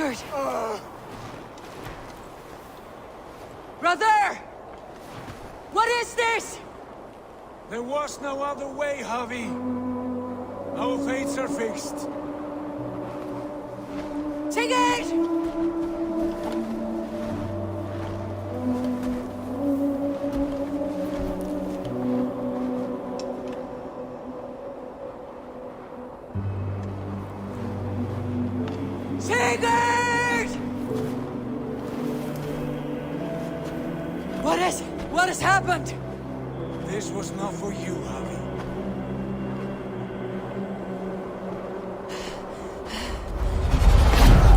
Sigurd! Brother! What is this? There was no other way, Javi. Our fates are fixed. Sigurd! Sigurd! What has happened? This was not for you, Javi.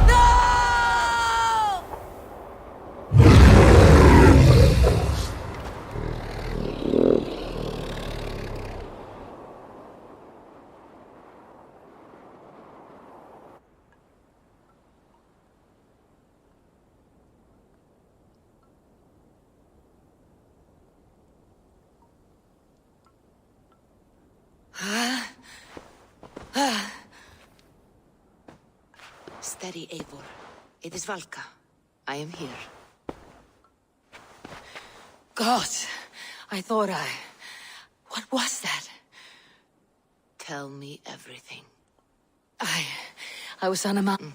No! Steady, Eivor. It is Valka. I am here. God, What was that? Tell me everything. I was on a mountain.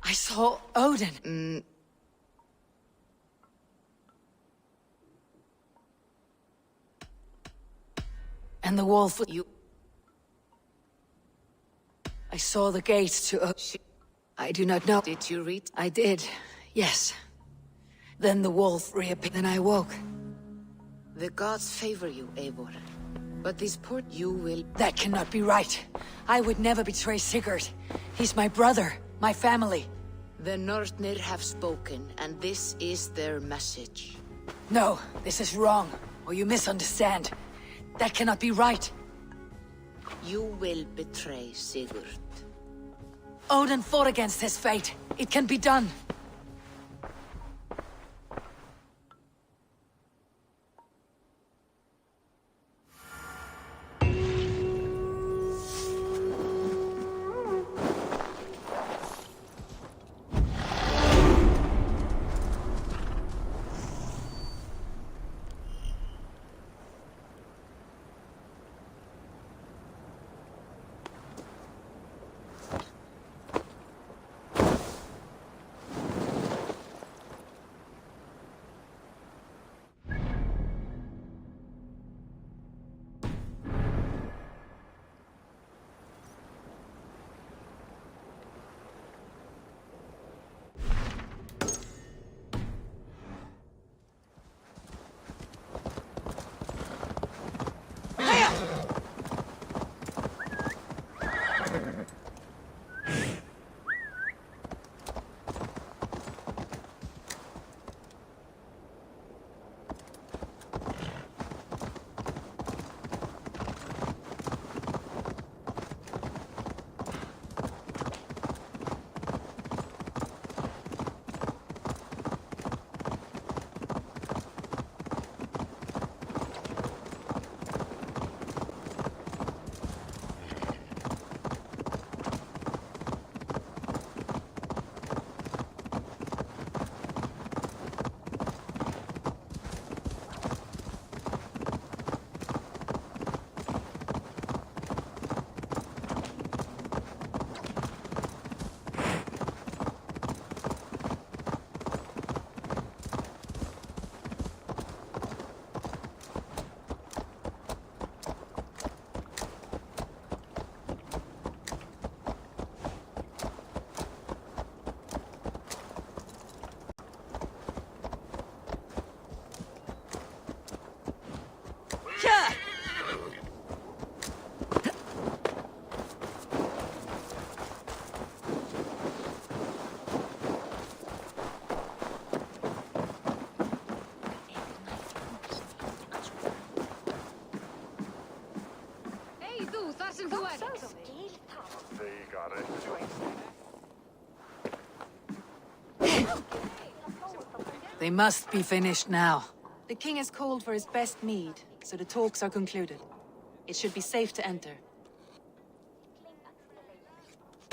I saw Odin. And the wolf... I saw the gates to... I do not know. Did you read? I did, yes. Then the wolf reappeared, then I woke. The gods favor you, Eivor. But this port you will... That cannot be right. I would never betray Sigurd. He's my brother, my family. The Nornir have spoken, and this is their message. No, this is wrong, or you misunderstand. That cannot be right. You will betray Sigurd. Odin fought against his fate. It can be done. They must be finished now. The king has called for his best mead, so the talks are concluded. It should be safe to enter.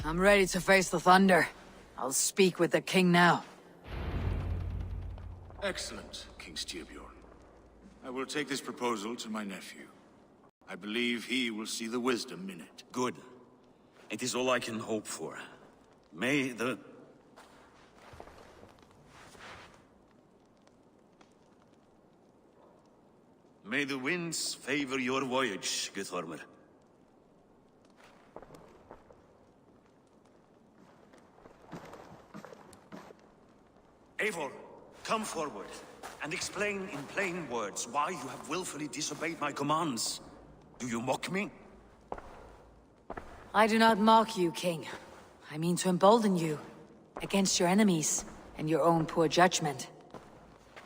I'm ready to face the thunder. I'll speak with the king now. Excellent, King Styrbjorn. I will take this proposal to my nephew. I believe he will see the wisdom in it. Good. It is all I can hope for. May the... May the winds favor your voyage, Guthormer. Eivor, come forward, and explain in plain words why you have willfully disobeyed my commands. Do you mock me? I do not mock you, King. I mean to embolden you against your enemies and your own poor judgment.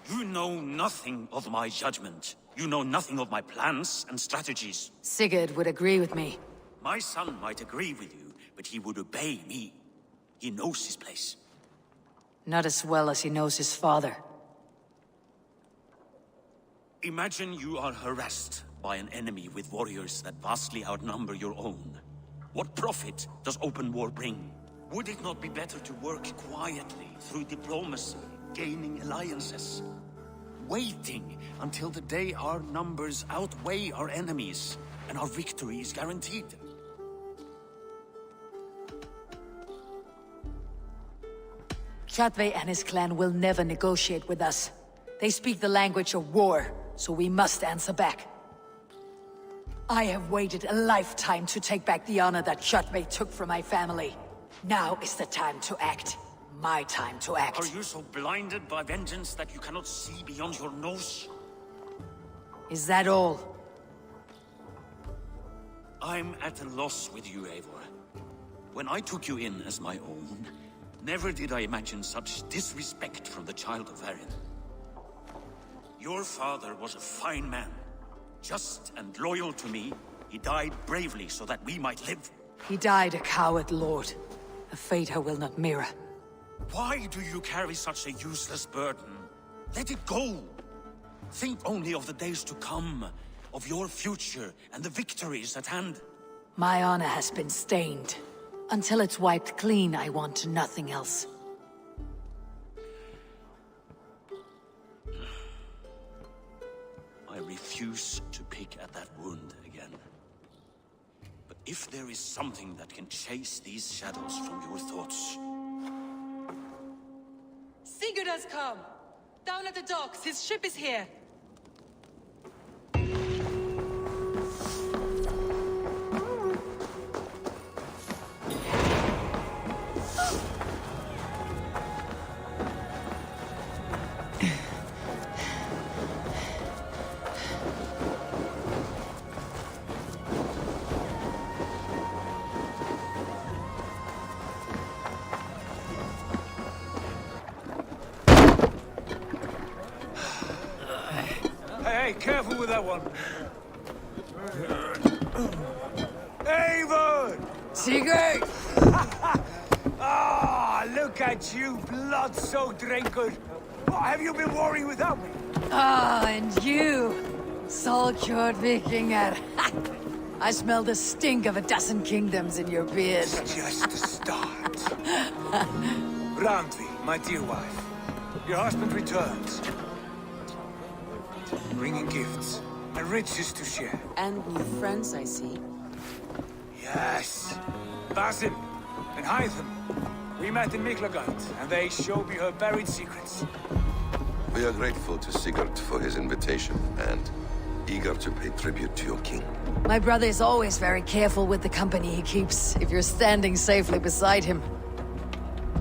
You know nothing of my judgment. You know nothing of my plans and strategies. Sigurd would agree with me. My son might agree with you, but he would obey me. He knows his place. Not as well as he knows his father. Imagine you are harassed by an enemy with warriors that vastly outnumber your own. What profit does open war bring? Would it not be better to work quietly through diplomacy, gaining alliances? Waiting until the day our numbers outweigh our enemies and our victory is guaranteed. Kjotve and his clan will never negotiate with us. They speak the language of war, so we must answer back. I have waited a lifetime to take back the honor that Kjotve took from my family. Now is the time to act. My time to act. Are you so blinded by vengeance that you cannot see beyond your nose? Is that all? I'm at a loss with you, Eivor. When I took you in as my own, never did I imagine such disrespect from the child of Varin. Your father was a fine man. Just and loyal to me, he died bravely so that we might live. He died a coward, Lord. A fate I will not mirror. Why do you carry such a useless burden? Let it go! Think only of the days to come, of your future and the victories at hand. My honor has been stained. Until it's wiped clean, I want nothing else. I refuse to pick at that wound again. But if there is something that can chase these shadows from your thoughts... Sigurd has come! Down at the docks, his ship is here! Hey, careful with that one. Eivor! Sigurd! Ah, look at you, blood-soaked drinkard. What have you been worrying without me? Ah, and you, Solkjord Vikingar. I smell the stink of a dozen kingdoms in your beard. It's just the start. Randvi, my dear wife, your husband returns. Bringing gifts and riches to share. And new friends, I see. Yes. Basim and Hytham. We met in Miklagard, and they showed me her buried secrets. We are grateful to Sigurd for his invitation, and eager to pay tribute to your king. My brother is always very careful with the company he keeps, if you're standing safely beside him.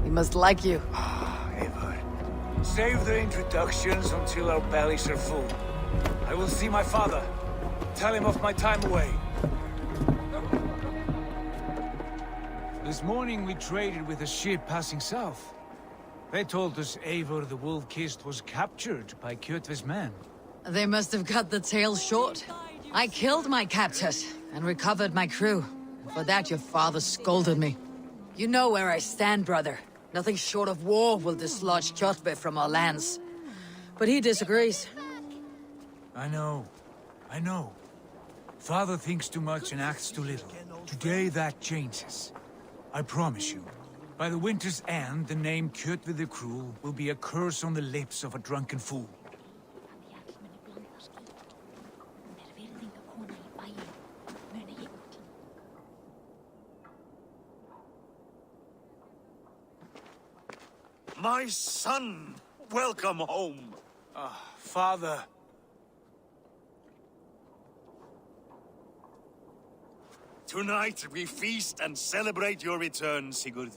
He must like you. Ah, Eivor. Save the introductions until our bellies are full. I will see my father. Tell him of my time away. This morning we traded with a ship passing south. They told us Eivor the Wolf-Kissed was captured by Kjotve's men. They must have cut the tail short. I killed my captors and recovered my crew. For that your father scolded me. You know where I stand, brother. Nothing short of war will dislodge Kjotve from our lands. But he disagrees. I know. Father thinks too much and acts too little. Today that changes. I promise you. By the winter's end, the name Kjotve the Cruel will be a curse on the lips of a drunken fool. My son! Welcome home! Father. Tonight we feast and celebrate your return, Sigurd.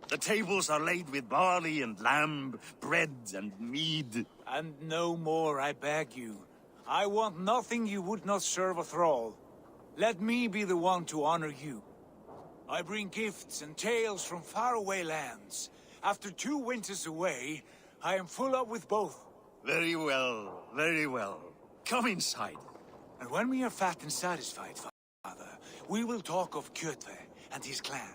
The tables are laid with barley and lamb, bread and mead. And no more, I beg you. I want nothing you would not serve a thrall. Let me be the one to honor you. I bring gifts and tales from faraway lands. After 2 winters away, I am full up with both. Very well, very well. Come inside. And when we are fat and satisfied, Father, we will talk of Kjotve and his clan,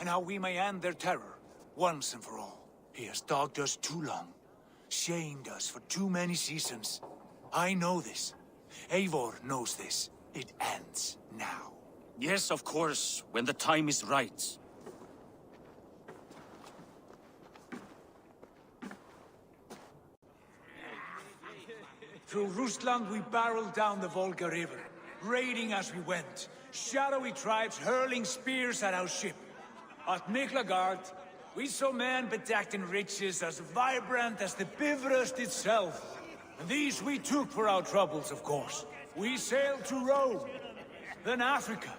and how we may end their terror, once and for all. He has dogged us too long, shamed us for too many seasons. I know this. Eivor knows this. It ends now. Yes, of course, when the time is right. Through Rusland we barreled down the Volga River, raiding as we went. Shadowy tribes hurling spears at our ship. At Miklagard, we saw men bedecked in riches as vibrant as the Bifrost itself. And these we took for our troubles, of course. We sailed to Rome, then Africa,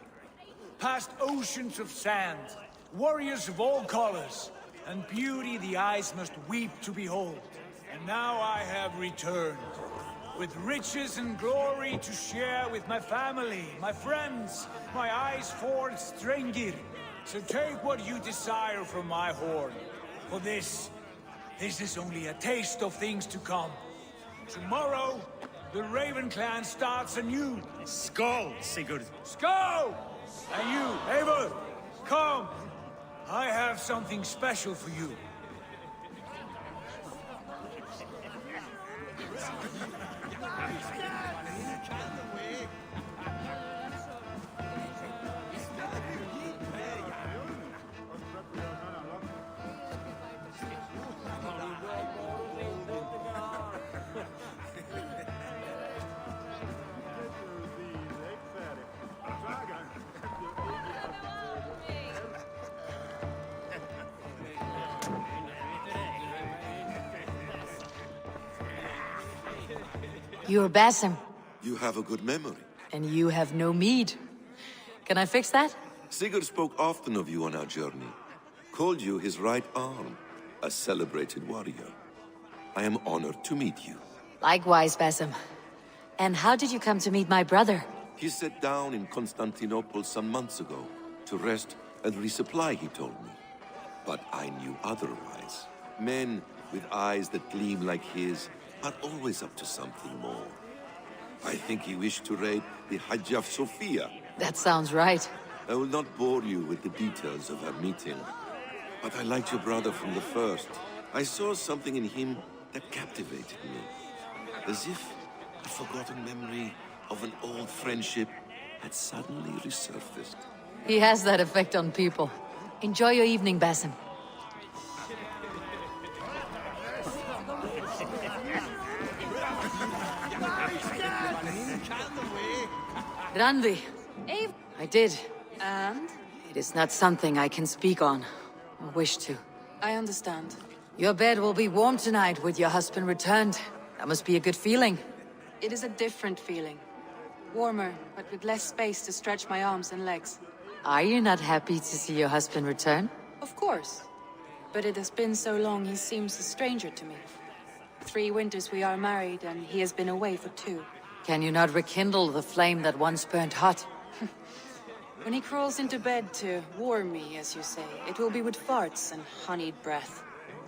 past oceans of sand, warriors of all colors, and beauty the eyes must weep to behold. And now I have returned, with riches and glory to share with my family, my friends, my eyes-forged Strengir. So take what you desire from my horn. For this is only a taste of things to come. Tomorrow, the Raven clan starts anew. Skål, Sigurd. Skål! And you, Eivor, come. I have something special for you. You're Basim, You have a good memory. and you have no mead. Can I fix that? Sigurd spoke often of you on our journey. Called you his right arm, a celebrated warrior. I am honored to meet you. Likewise, Basim. And how did you come to meet my brother? He sat down in Constantinople some months ago to rest and resupply, he told me. But I knew otherwise. Men with eyes that gleam like his are always up to something more. I think he wished to raid the Hagia Sophia. That sounds right. I will not bore you with the details of our meeting. But I liked your brother from the first. I saw something in him that captivated me. As if a forgotten memory of an old friendship had suddenly resurfaced. He has that effect on people. Enjoy your evening, Basim. Randvi. I did. And? It is not something I can speak on, or wish to. I understand. Your bed will be warm tonight with your husband returned. That must be a good feeling. It is a different feeling. Warmer, but with less space to stretch my arms and legs. Are you not happy to see your husband return? Of course. But it has been so long he seems a stranger to me. 3 winters we are married, and he has been away for 2. Can you not rekindle the flame that once burnt hot? When he crawls into bed to warm me, as you say, it will be with farts and honeyed breath.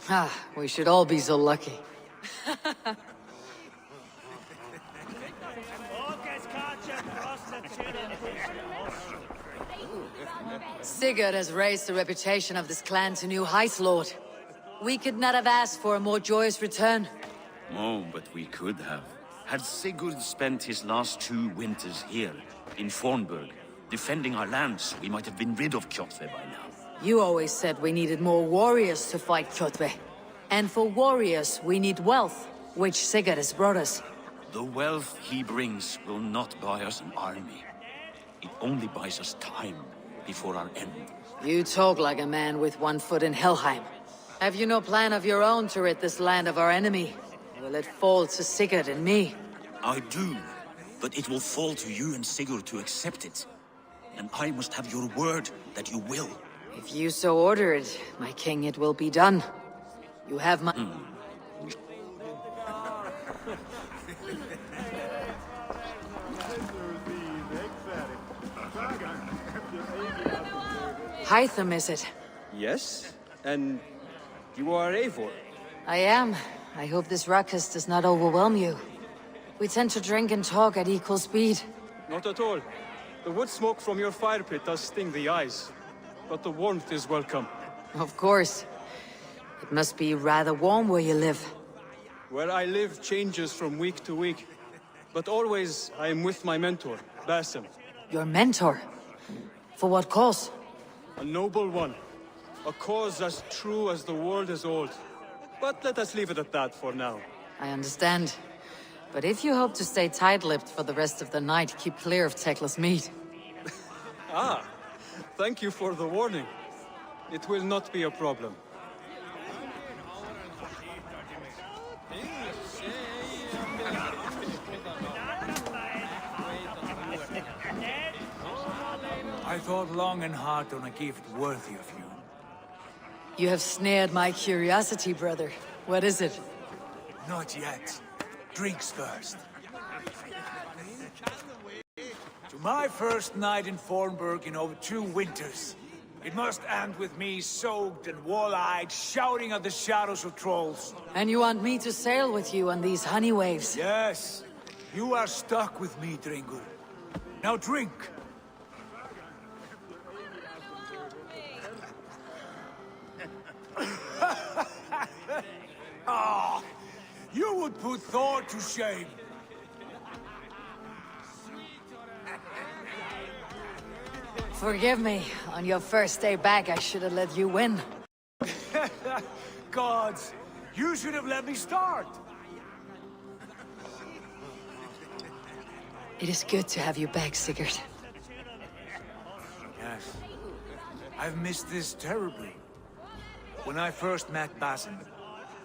Ah, we should all be so lucky. Sigurd has raised the reputation of this clan to new heights, Lord. We could not have asked for a more joyous return. Oh, but we could have. Had Sigurd spent his last 2 winters here, in Fornburg, defending our lands, we might have been rid of Kjotve by now. You always said we needed more warriors to fight Kjotve. And for warriors, we need wealth, which Sigurd has brought us. The wealth he brings will not buy us an army. It only buys us time before our end. You talk like a man with one foot in Helheim. Have you no plan of your own to rid this land of our enemy? Will it fall to Sigurd and me? I do, but it will fall to you and Sigurd to accept it. And I must have your word that you will. If you so order it, my king, it will be done. You have my... Hytham, is it? Yes? And you are Eivor? I am. I hope this ruckus does not overwhelm you. We tend to drink and talk at equal speed. Not at all. The wood smoke from your fire pit does sting the eyes. But the warmth is welcome. Of course. It must be rather warm where you live. Where I live changes from week to week. But always I am with my mentor, Basim. Your mentor? For what cause? A noble one. A cause as true as the world is old. But let us leave it at that for now. I understand. But if you hope to stay tight-lipped for the rest of the night, keep clear of Tekla's meat. Ah, thank you for the warning. It will not be a problem. I thought long and hard on a gift worthy of you. You have snared my curiosity, brother. What is it? Not yet. Drinks first. To my first night in Fornburg in over 2 winters. It must end with me soaked and wall-eyed, shouting at the shadows of trolls. And you want me to sail with you on these honey waves? Yes, you are stuck with me, Dringur. Now drink. Ah, you would put Thor to shame. Forgive me. On your first day back, I should have let you win. Gods, you should have let me start. It is good to have you back, Sigurd. Yes, I've missed this terribly. When I first met Basim,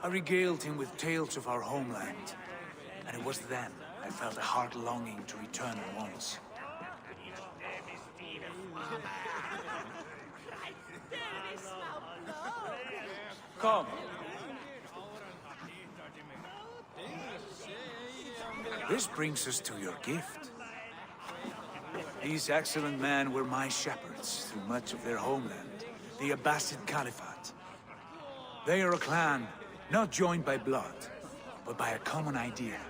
I regaled him with tales of our homeland. And it was then I felt a heart longing to return at once. Come. This brings us to your gift. These excellent men were my shepherds through much of their homeland, the Abbasid Caliphate. They are a clan, not joined by blood, but by a common idea.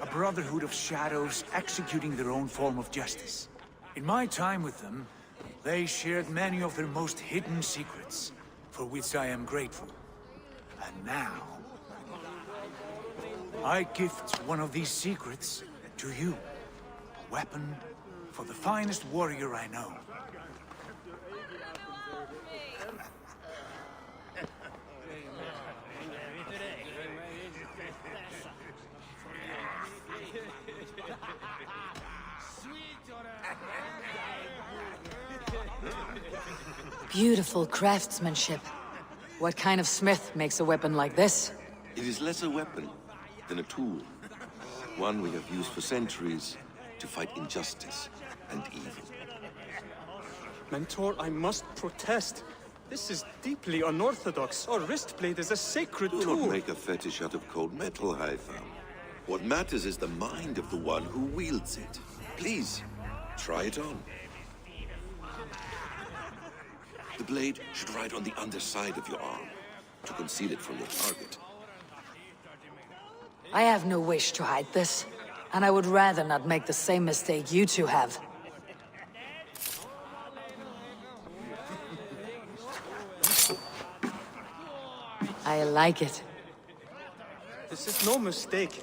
A brotherhood of shadows executing their own form of justice. In my time with them, they shared many of their most hidden secrets, for which I am grateful. And now, I gift one of these secrets to you. A weapon for the finest warrior I know. Beautiful craftsmanship. What kind of smith makes a weapon like this? It is less a weapon than a tool. One we have used for centuries to fight injustice and evil. Mentor, I must protest. This is deeply unorthodox. Our wrist blade is a sacred Do tool. not make a fetish out of cold metal, Hytham. What matters is the mind of the one who wields it. Please, try it on. The blade should ride on the underside of your arm, to conceal it from your target. I have no wish to hide this, and I would rather not make the same mistake you two have. I like it. This is no mistake.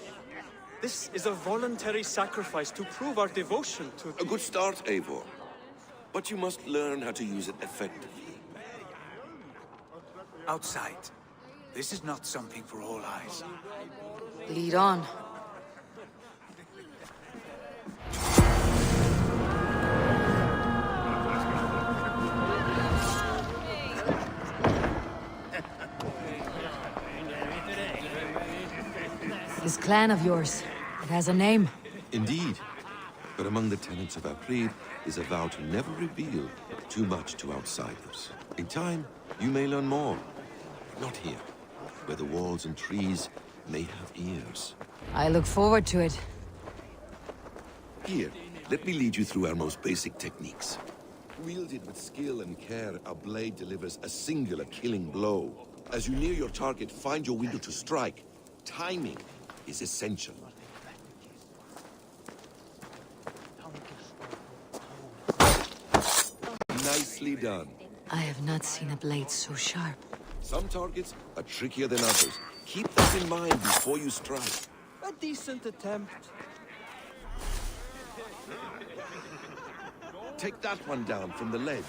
This is a voluntary sacrifice to prove our devotion to... A good start, Eivor. But you must learn how to use it effectively. Outside. This is not something for all eyes. Lead on. This clan of yours, it has a name. Indeed. But among the tenets of our creed is a vow to never reveal too much to outsiders. In time, you may learn more. Not here, where the walls and trees may have ears. I look forward to it. Here, let me lead you through our most basic techniques. Wielded with skill and care, our blade delivers a singular killing blow. As you near your target, find your window to strike. Timing is essential. Nicely done. I have not seen a blade so sharp. Some targets are trickier than others. Keep that in mind before you strike. A decent attempt. Take that one down from the ledge.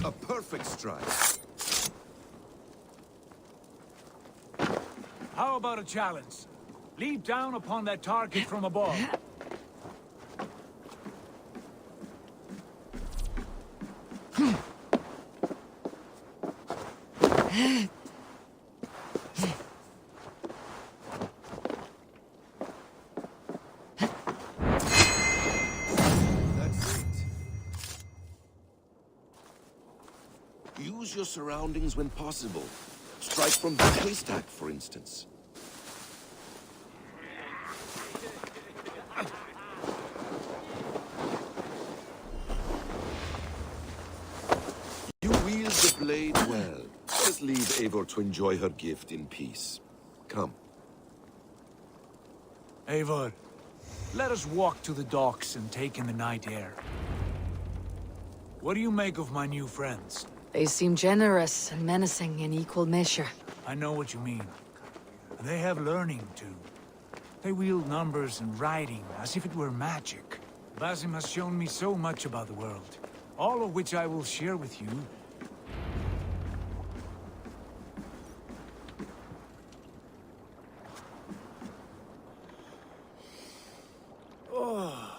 A perfect strike. How about a challenge? Leap down upon that target from above. That's it. Use your surroundings when possible. Strike from that haystack, for instance. You wield the blade well. Let's leave Eivor to enjoy her gift in peace. Come. Eivor, let us walk to the docks and take in the night air. What do you make of my new friends? They seem generous and menacing in equal measure. I know what you mean. They have learning, too. They wield numbers and writing as if it were magic. Basim has shown me so much about the world, all of which I will share with you. Oh,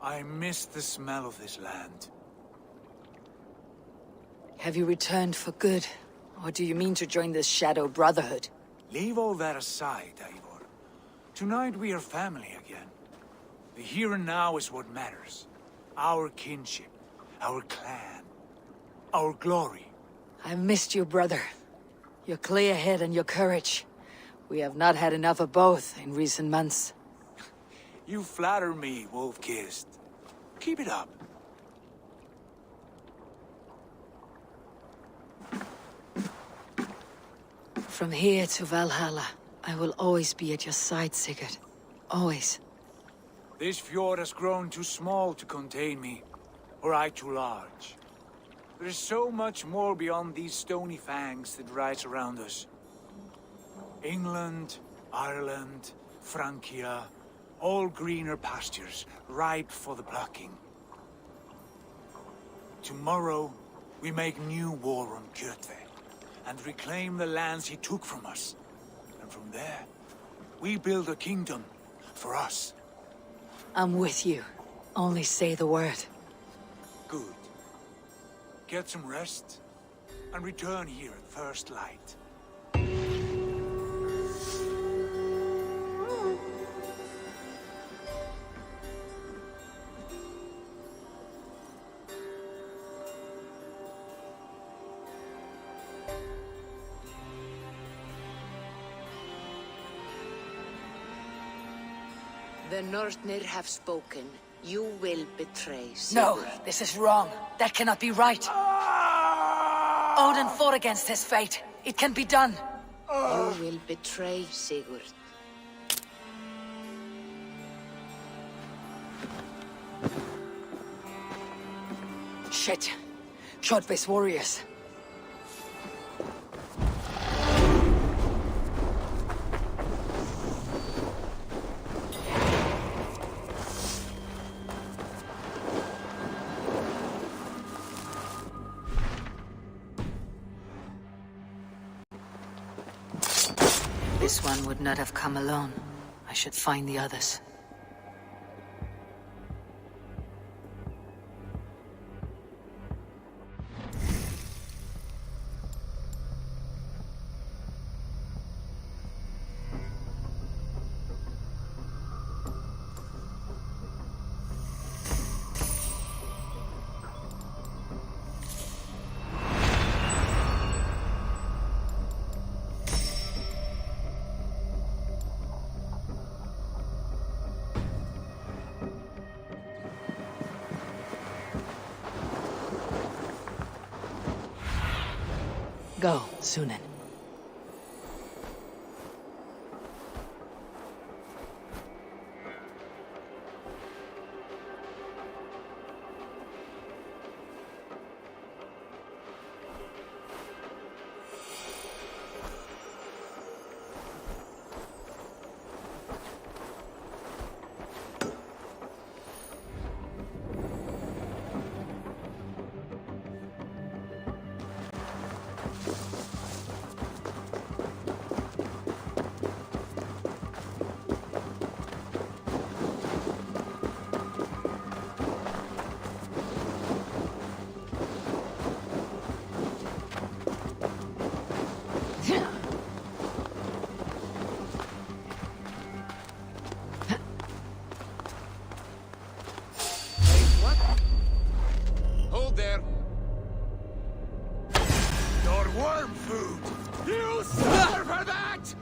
I miss the smell of this land. Have you returned for good? Or do you mean to join this Shadow Brotherhood? Leave all that aside, Eivor. Tonight we are family again. The here and now is what matters. Our kinship, our clan, our glory. I've missed you, brother. Your clear head and your courage. We have not had enough of both in recent months. You flatter me, Wolf-Kissed. Keep it up. From here to Valhalla, I will always be at your side, Sigurd. Always. This fjord has grown too small to contain me, or I too large. There is so much more beyond these stony fangs that rise around us. England, Ireland, Francia, all greener pastures, ripe for the plucking. Tomorrow, we make new war on Kjotve, and reclaim the lands he took from us. And from there, we build a kingdom for us. I'm with you. Only say the word. Good. Get some rest, and return here at first light. The Northnir have spoken. You will betray No, Sigurd. this is wrong. That cannot be right. Odin fought against his fate. It can be done. You will betray Sigurd. Shit. Kjotve's warriors. This one would not have come alone. I should find the others. Go, Sunan. Hold there. Your worm food! You suffer for that!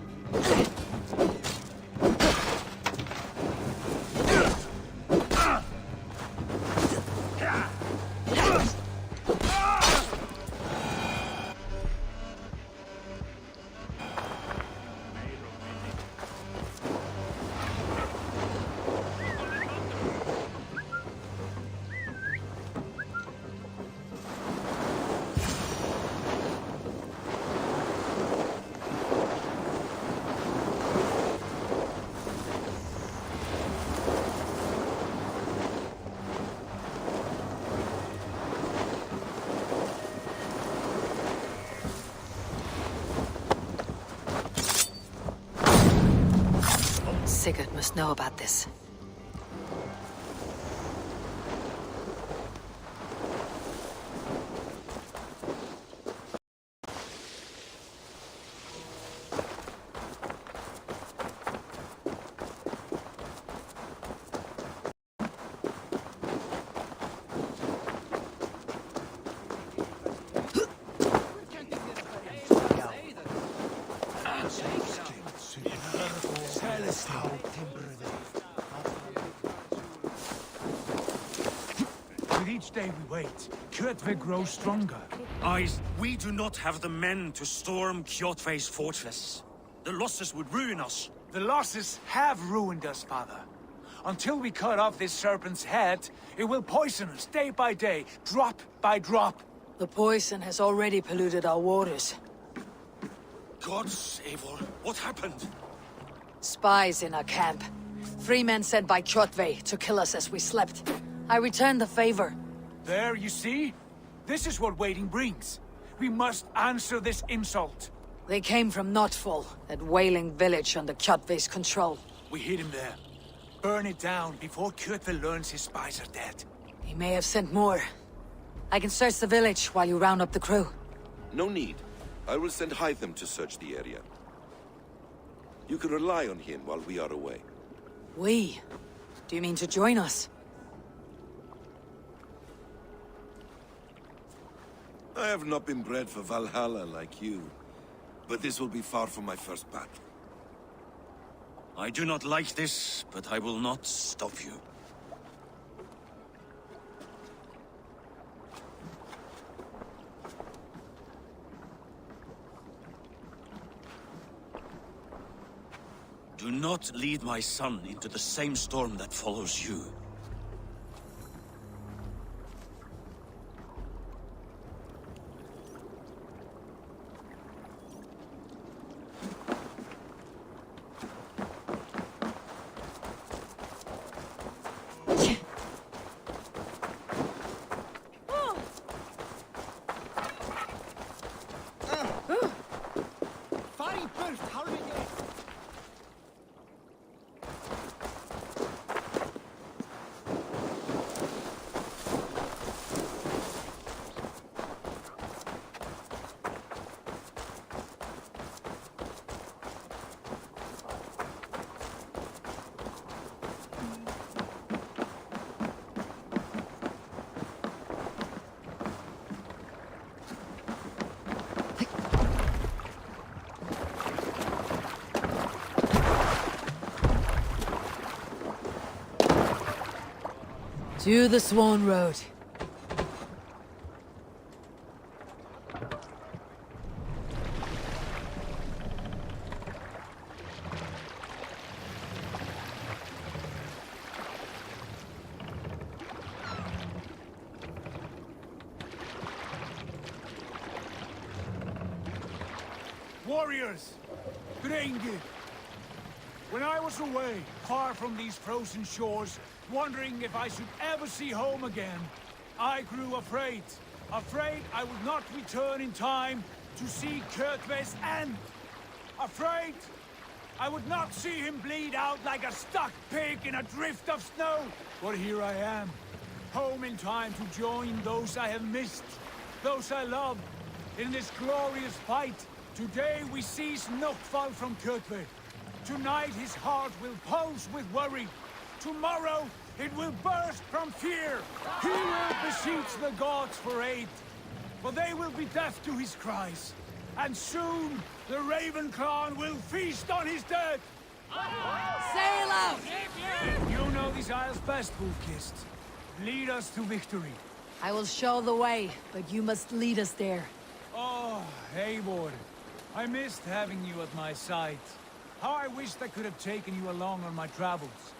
Sigurd must know about this. With each day we wait, Kjotve grows stronger. We do not have the men to storm Kjotve's fortress. The losses would ruin us. The losses have ruined us, father. Until we cut off this serpent's head, it will poison us day by day, drop by drop. The poison has already polluted our waters. Gods, Eivor, what happened? Spies in our camp. 3 men sent by Kjotve to kill us as we slept. I returned the favor. There, you see? This is what waiting brings. We must answer this insult. They came from Notfall, that whaling village under Kjotve's control. We hid him there. Burn it down before Kjotve learns his spies are dead. He may have sent more. I can search the village while you round up the crew. No need. I will send Hytham to search the area. You can rely on him while we are away. We? Do you mean to join us? I have not been bred for Valhalla like you, but this will be far from my first battle. I do not like this, but I will not stop you. Do not lead my son into the same storm that follows you. To the Swan Road. Warriors! Grengi! When I was away, far from these frozen shores, wondering if I should ever see home again, I grew afraid. Afraid I would not return in time to see Kjotve's end. Afraid I would not see him bleed out like a stuck pig in a drift of snow. But here I am, home in time to join those I have missed, those I love, in this glorious fight. Today we seize Nokfal from Kjotve. Tonight his heart will pulse with worry. Tomorrow it will burst from fear. He will beseech the gods for aid. For they will be deaf to his cries. And soon the Raven clan will feast on his dead. Sail out! You know these isles best, Wolf-Kissed. Lead us to victory. I will show the way, but you must lead us there. Oh, Eivor. I missed having you at my side. How I wished I could have taken you along on my travels.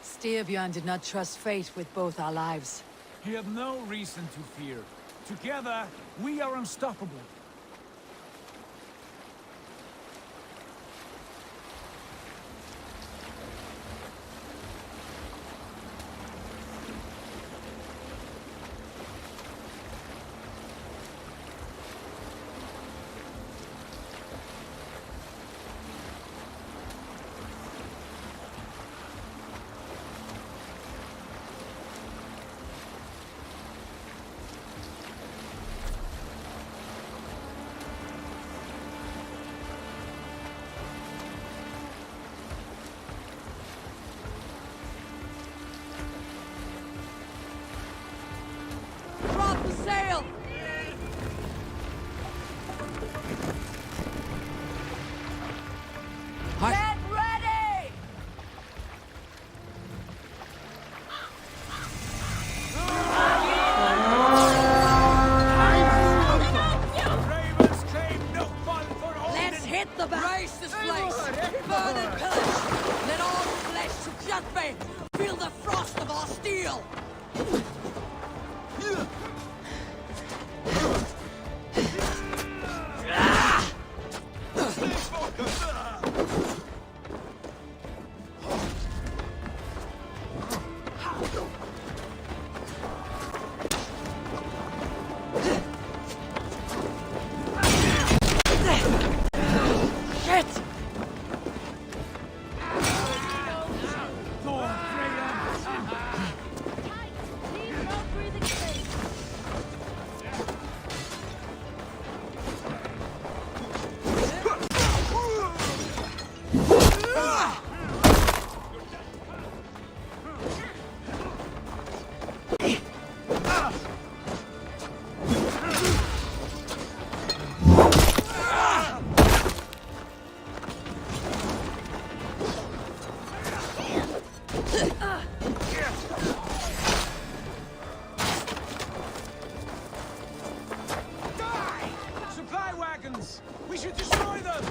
Styrbjörn did not trust fate with both our lives. He had no reason to fear. Together, we are unstoppable. Drop the sail! Get ready! Ravens claim no fun for all. Let's hit the race this place! Burn and pillage! Let all flesh to Kjotve feel the frost of our steel! Shit! Thor, Freya. Supply wagons! We should destroy them!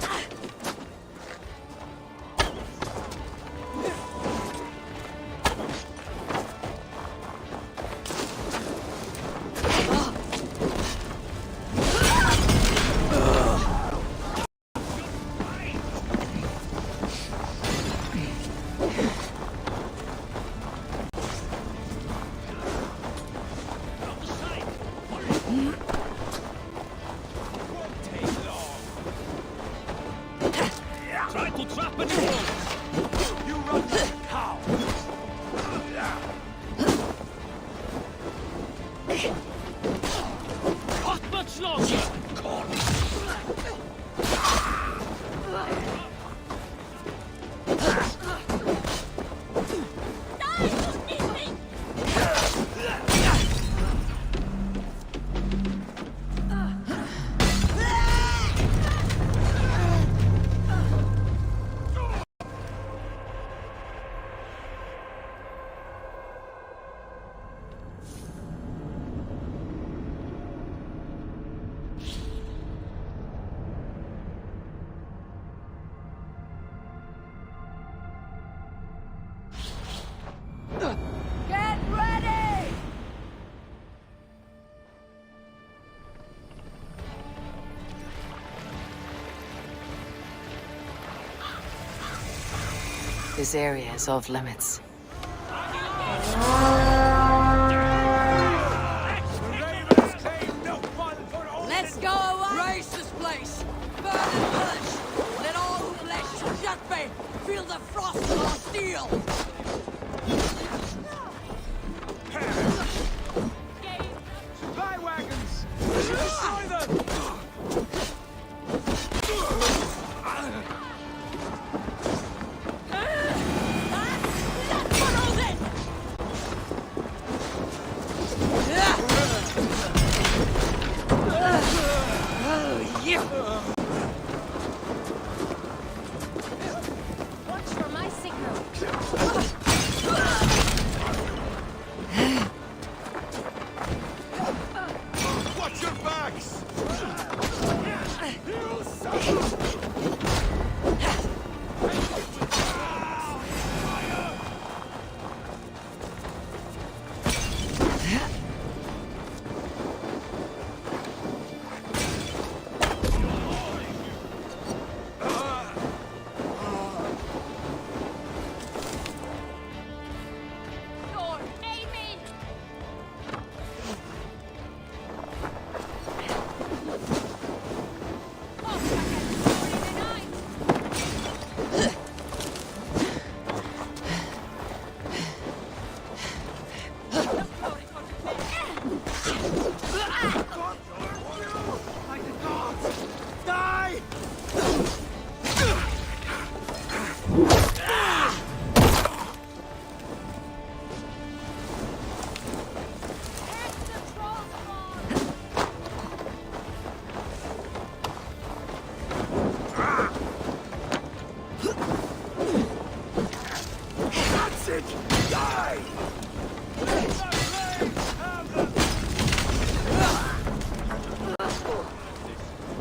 Won't take long. This area is off limits. Let's go! Raise this place! Burn and pillage! Let all who flesh shut me! Feel the frost of our steel! Supply wagons! Destroy them! Watch for my signal. Watch your backs! Thor, aim in! Oh, I can the night!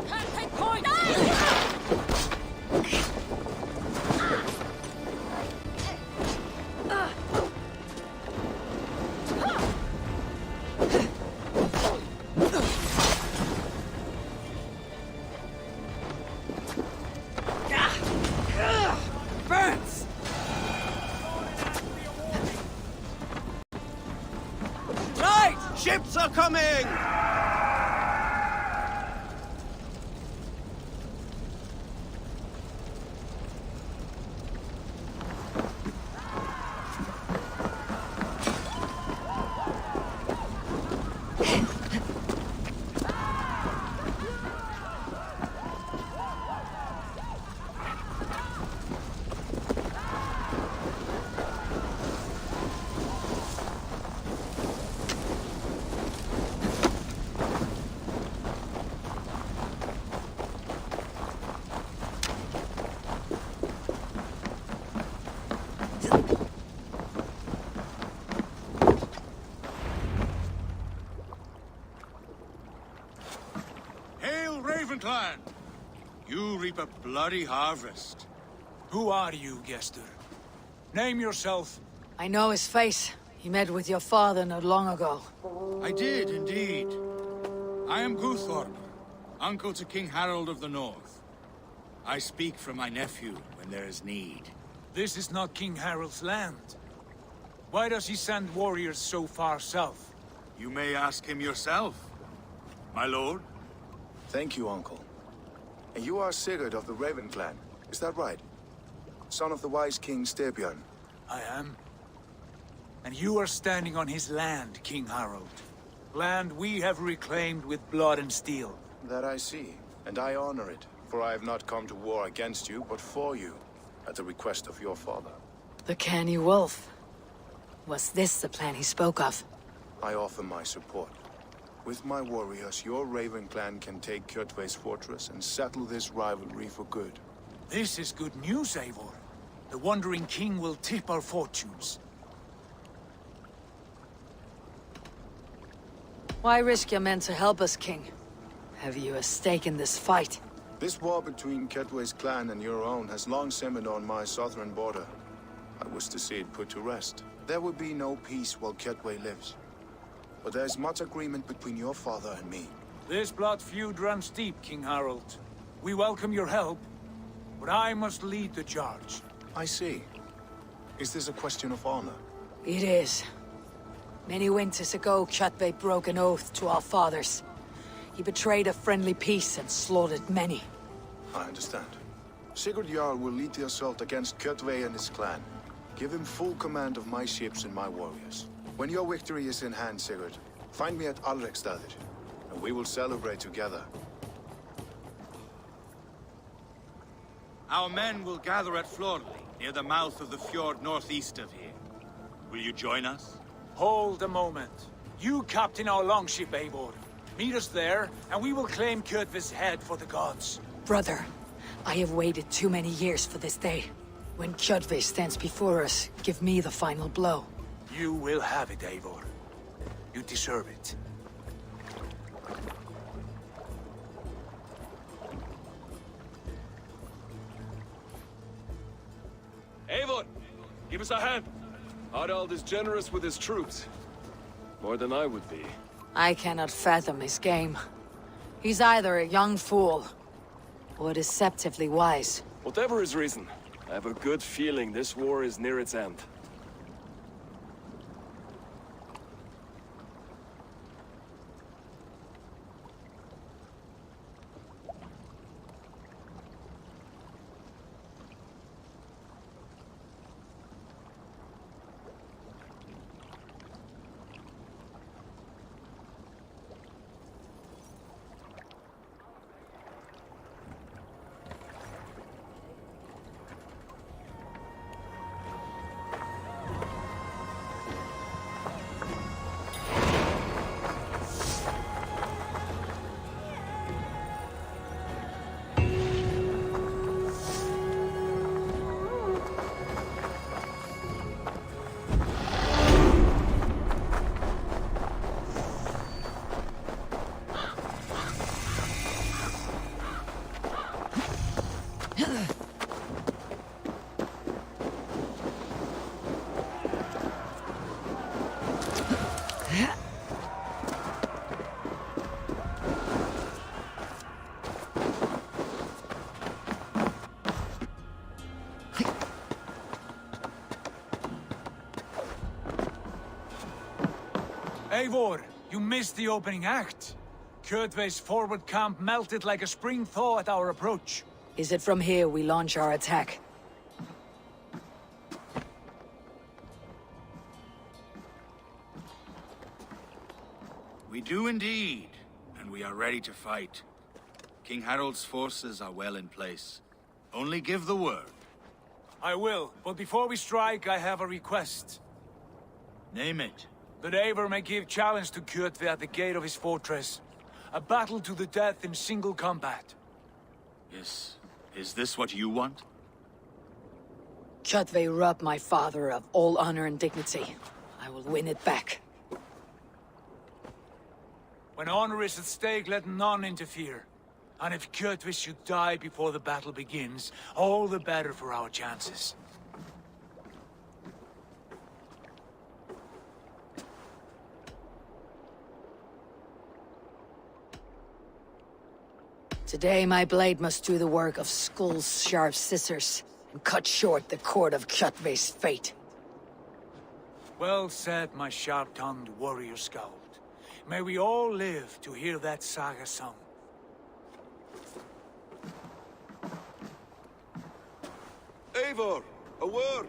Can't take point! Burns! Right! Ships are coming! Hail, Ravenclan! You reap a bloody harvest. Who are you, Gester? Name yourself. I know his face. He met with your father not long ago. I did, indeed. I am Guthorm, uncle to King Harold of the North. I speak for my nephew when there is need. This is not King Harold's land. Why does he send warriors so far south? You may ask him yourself, my lord. Thank you, Uncle. And you are Sigurd of the Raven clan, is that right? Son of the wise King Styrbjörn. I am. And you are standing on his land, King Harold. Land we have reclaimed with blood and steel. That I see, and I honor it, for I have not come to war against you, but for you, at the request of your father. The canny wolf. Was this the plan he spoke of? I offer my support. With my warriors, your Raven clan can take Kjotve's fortress and settle this rivalry for good. This is good news, Eivor. The Wandering King will tip our fortunes. Why risk your men to help us, King? Have you a stake in this fight? This war between Kjotve's clan and your own has long simmered on my southern border. I wish to see it put to rest. There will be no peace while Kjotve lives. But there's much agreement between your father and me. This blood feud runs deep, King Harold. We welcome your help, but I must lead the charge. I see. Is this a question of honor? It is. Many winters ago, Kjotve broke an oath to our fathers. He betrayed a friendly peace and slaughtered many. I understand. Sigurd Jarl will lead the assault against Kjotve and his clan. Give him full command of my ships and my warriors. When your victory is in hand, Sigurd, find me at Alrekstadir, and we will celebrate together. Our men will gather at Florli, near the mouth of the fjord northeast of here. Will you join us? Hold a moment. You captain our longship, Eivor. Meet us there, and we will claim Kjotve's head for the gods. Brother, I have waited too many years for this day. When Kjotve stands before us, give me the final blow. You will have it, Eivor. You deserve it. Eivor, give us a hand. Harald is generous with his troops. More than I would be. I cannot fathom his game. He's either a young fool, or deceptively wise. Whatever his reason, I have a good feeling this war is near its end. Eivor, you missed the opening act. Kjotve's forward camp melted like a spring thaw at our approach. Is it from here we launch our attack? We do indeed, and we are ready to fight. King Harald's forces are well in place. Only give the word. I will, but before we strike, I have a request. Name it. That Eivor may give challenge to Kjotve at the gate of his fortress. A battle to the death in single combat. Yes. Is this what you want? Kjotve robbed my father of all honor and dignity. I will win it back. When honor is at stake, let none interfere. And if Kjotve should die before the battle begins, all the better for our chances. Today my blade must do the work of Skull's sharp scissors, and cut short the cord of Kjotve's fate. Well said, my sharp-tongued warrior scout. May we all live to hear that saga sung. Eivor, a word!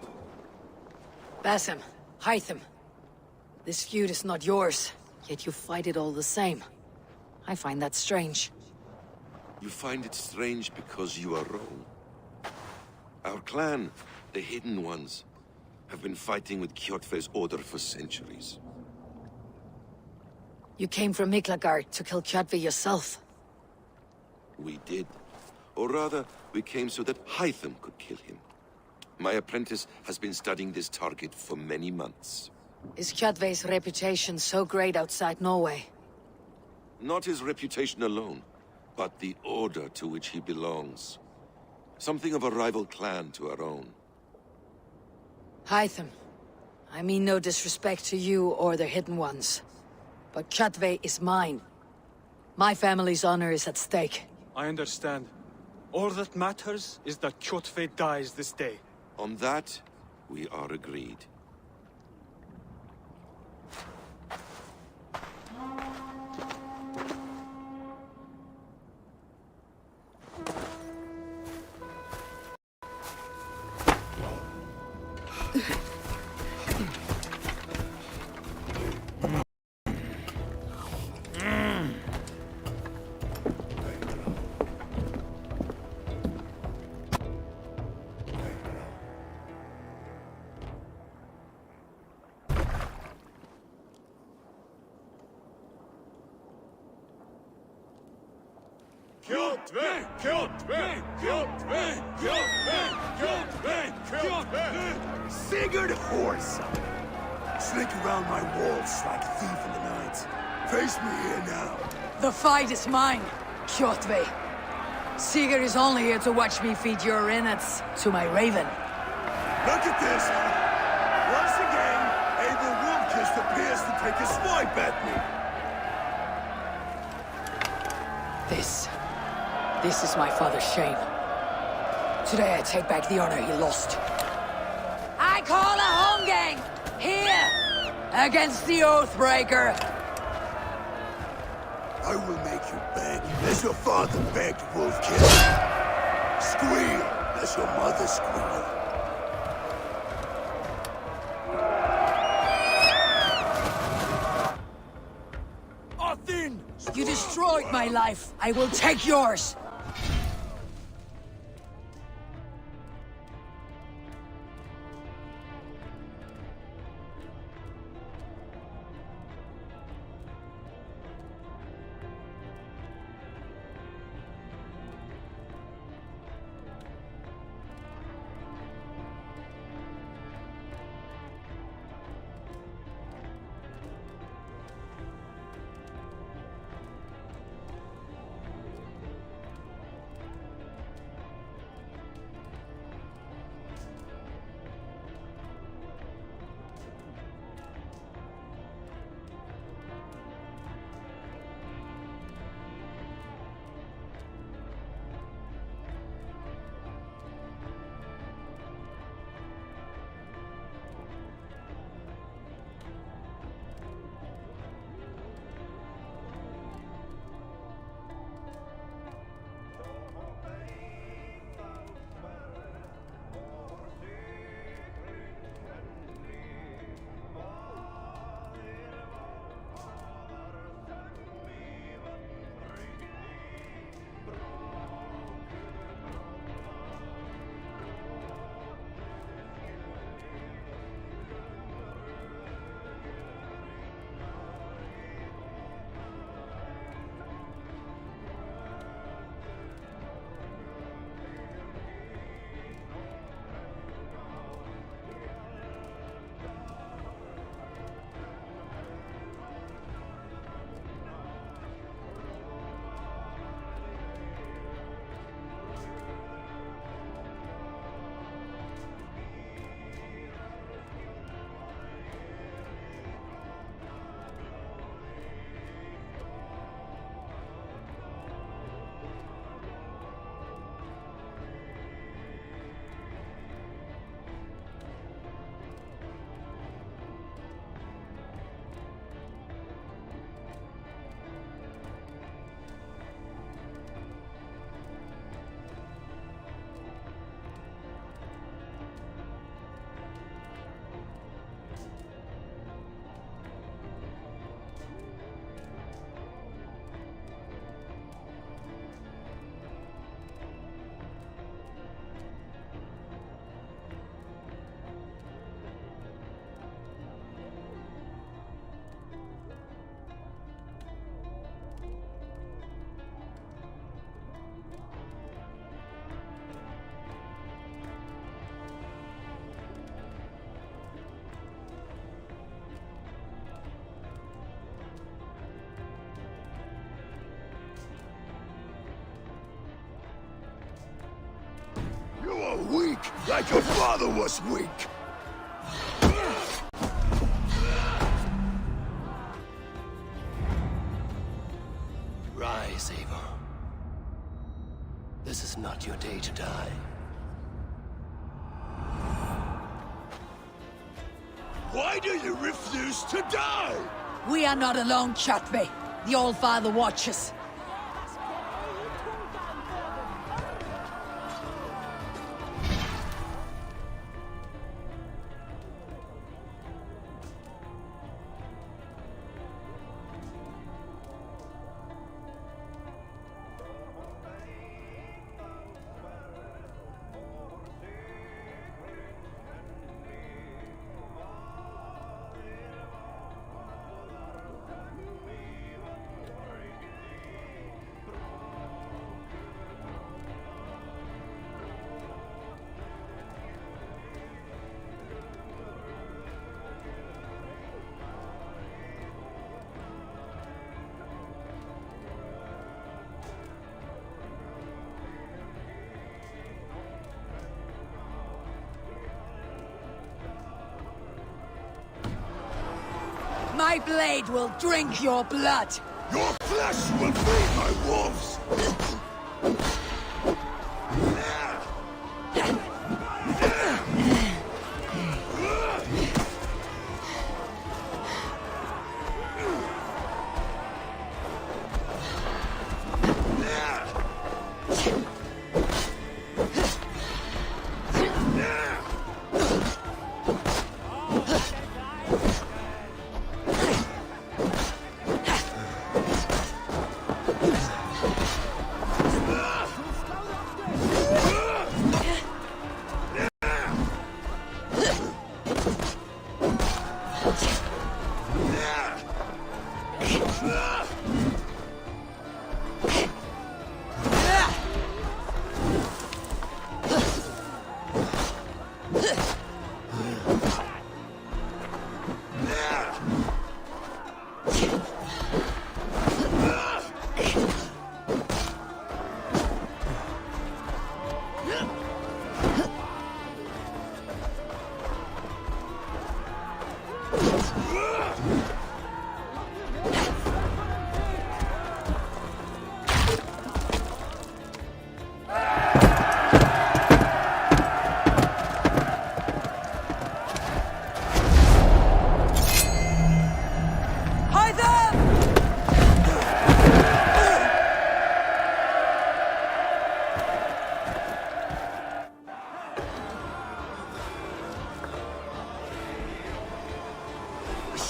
Basim, Hytham. This feud is not yours, yet you fight it all the same. I find that strange. You find it strange because you are wrong. Our clan, the Hidden Ones, have been fighting with Kjotve's order for centuries. You came from Miklagard to kill Kjotve yourself. We did. Or rather, we came so that Hytham could kill him. My apprentice has been studying this target for many months. Is Kjotve's reputation so great outside Norway? Not his reputation alone, but the order to which he belongs. Something of a rival clan to our own. Hytham, I mean no disrespect to you or the Hidden Ones, but Kjotve is mine. My family's honor is at stake. I understand. All that matters is that Kjotve dies this day. On that, We are agreed. Sigurd horse! Slink around my walls like a thief in the night. Face me here now. The fight is mine, Kjotve. Sigurd is only here to watch me feed your innards to my raven. Look at this! Once again, Abel Wolfkist appears to take a swipe at me. This is my father's shame. Today I take back the honor he lost. I call a home gang! Here! Against the Oathbreaker! I will make you beg, as your father begged, Wolfkist. Squeal, as your mother squealed. Othin! You destroyed my life. I will take yours. Weak, like your father was weak. Rise, Eivor. This is not your day to die. Why do you refuse to die? We are not alone, Chatme. The All-Father watches. My blade will drink your blood! Your flesh will feed my wolves!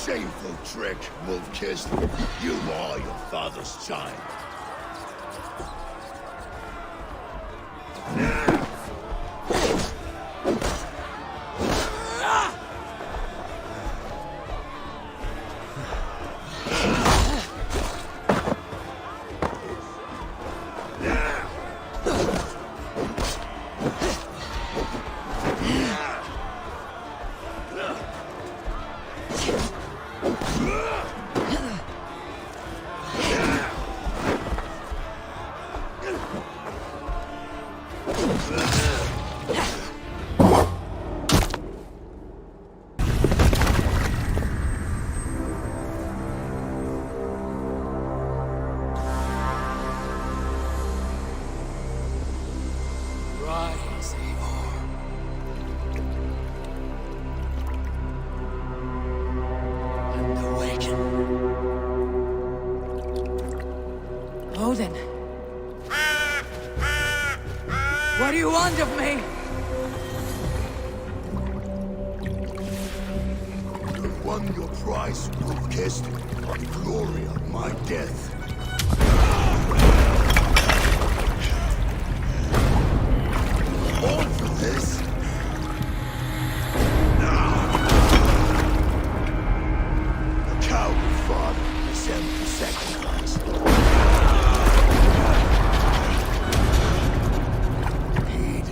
Shameful trick, wolf-kissed. You are your father's child. Rise, Eivor. And awaken. Odin. What do you want of me? You won your prize, wolf-kissed, on the glory of my death. All for this? A coward father is empty sacrifice. Indeed,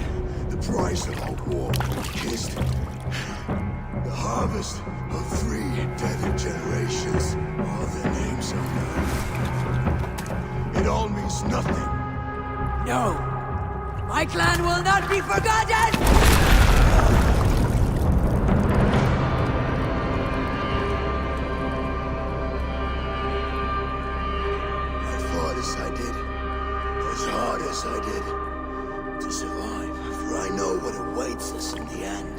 the price of our war, kissed. The harvest of 3 dead generations. All their names are known. It all means nothing. No! My clan will not be forgotten! I fought as I did, as hard as I did, to survive, for I know what awaits us in the end.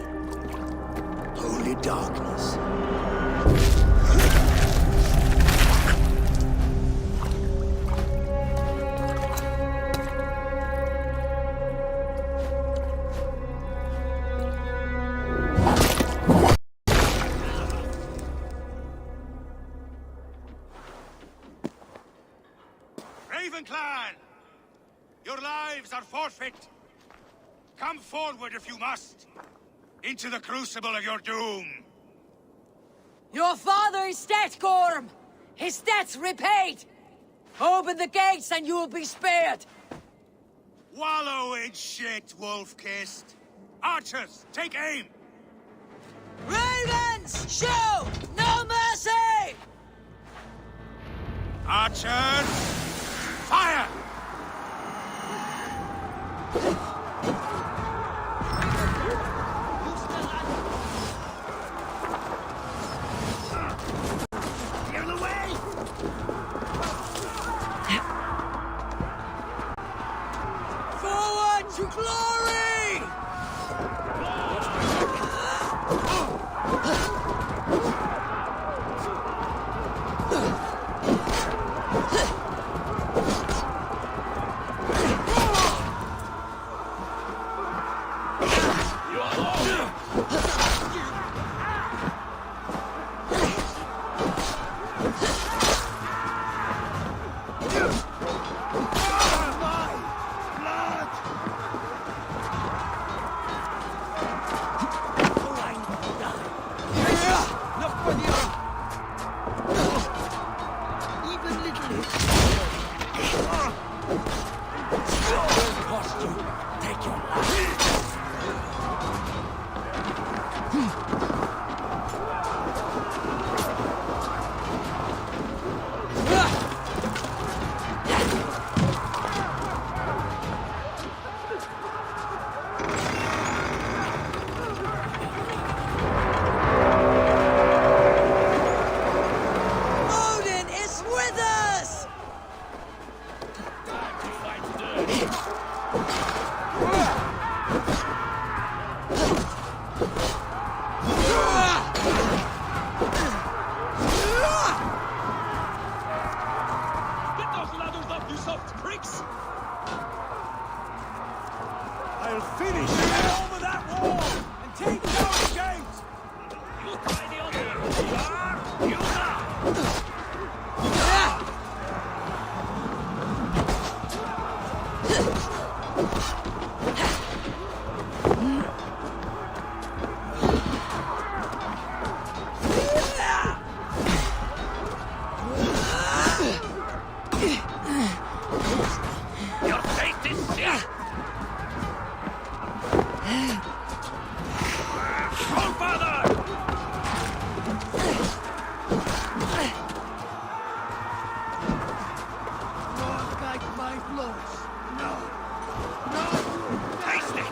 Holy darkness. Raven Clan! Your lives are forfeit! Come forward if you must! Into the crucible of your doom! Your father is dead, Gorm! His debt's repaid! Open the gates and you will be spared! Wallow in shit, wolf-kissed! Archers, take aim! Ravens! Show no mercy! Archers, fire! Forward to glory! Odin is with us! Get those ladders up, you soft pricks! I'll finish you over that wall and take down the gate! You try the other! You are! Your fate is sealed! All father! Not like my blows. No. Taste it!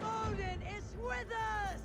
Odin is with us!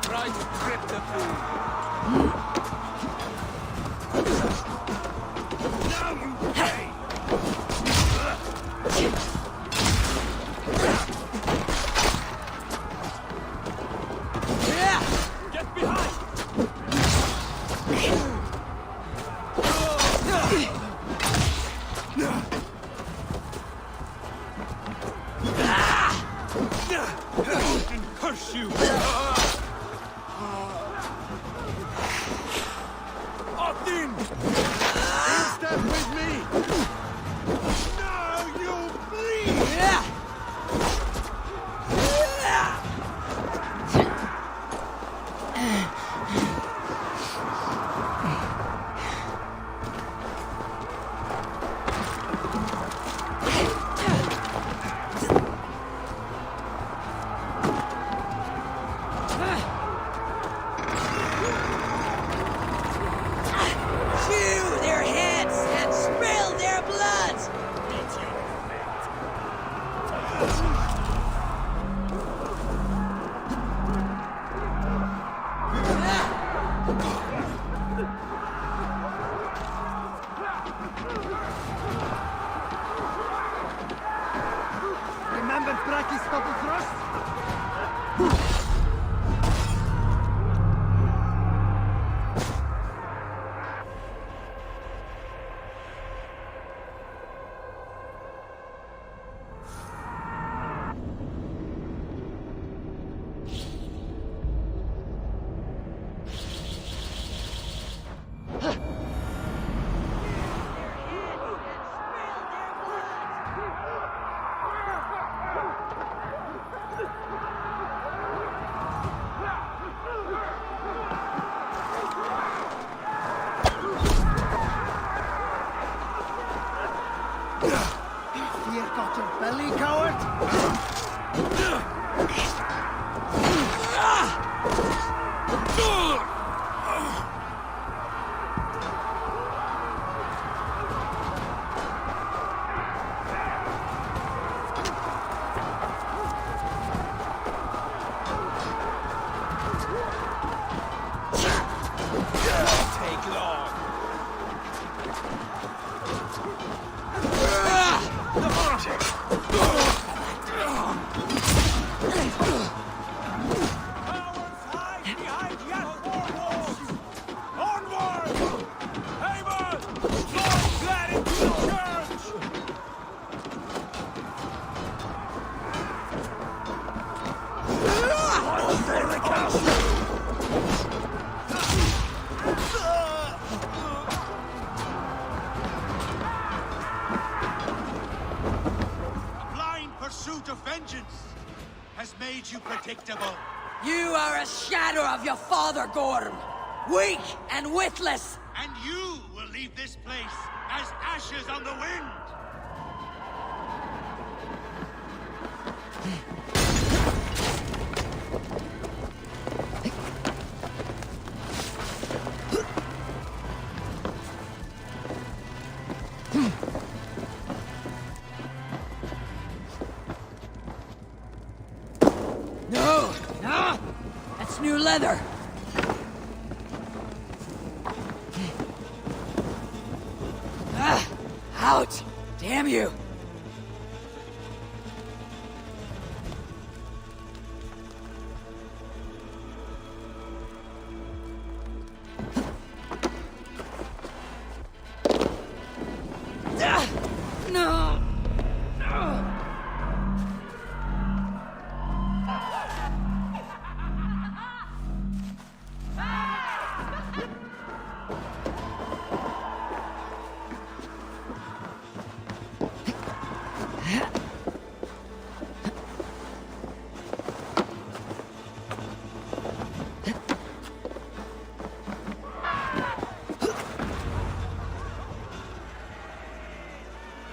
Try to grip the food. Now you pay! Get behind! Curse you! Odin! Step with me! Now you bleed! Chew their heads and spill their blood! Remember Braki's double thrust? Fear got your belly, coward? Take long. Cowards, hide behind yet more walls! Onward! Haven! Lord glad into the church! For the castle! Blind pursuit of vengeance has made you predictable. You are a shadow of your father, Gorm! Weak and witless! And you will leave this place as ashes on the wind! No! No! That's new leather! Out! Damn you! No!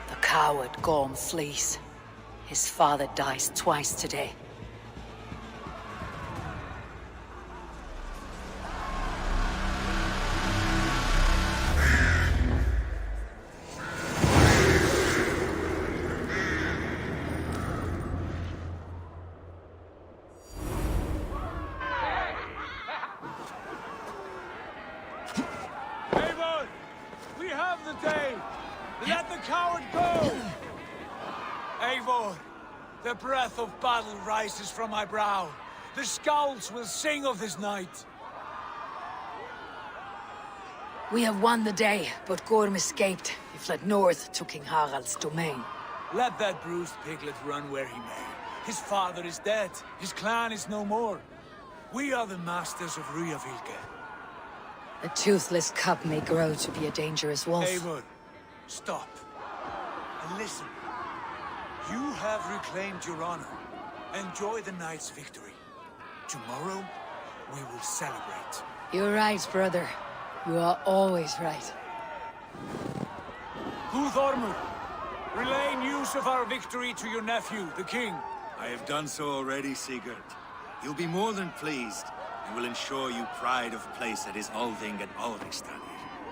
The coward Gorm flees. His father dies twice today. Eivor, the breath of battle rises from my brow. The scouts will sing of this night. We have won the day, but Gorm escaped. He fled north to King Harald's domain. Let that bruised piglet run where he may. His father is dead. His clan is no more. We are the masters of Ryjavilke. A toothless cub may grow to be a dangerous wolf. Eivor, stop. And listen. You have reclaimed your honor. Enjoy the night's victory. Tomorrow, we will celebrate. You're right, brother. You are always right. Guthormur, relay news of our victory to your nephew, the king. I have done so already, Sigurd. He'll be more than pleased, and will ensure you pride of place at his Althing at Alrikstad.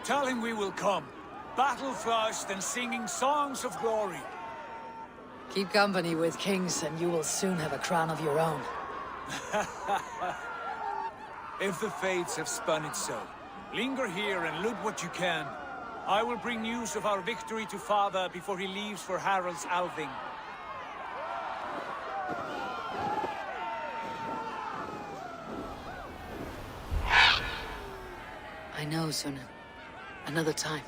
Tell him we will come, battle-flushed and singing songs of glory. Keep company with kings, and you will soon have a crown of your own. If the fates have spun it so, linger here and loot what you can. I will bring news of our victory to father before he leaves for Harald's Althing. I know, Sunan. Another time.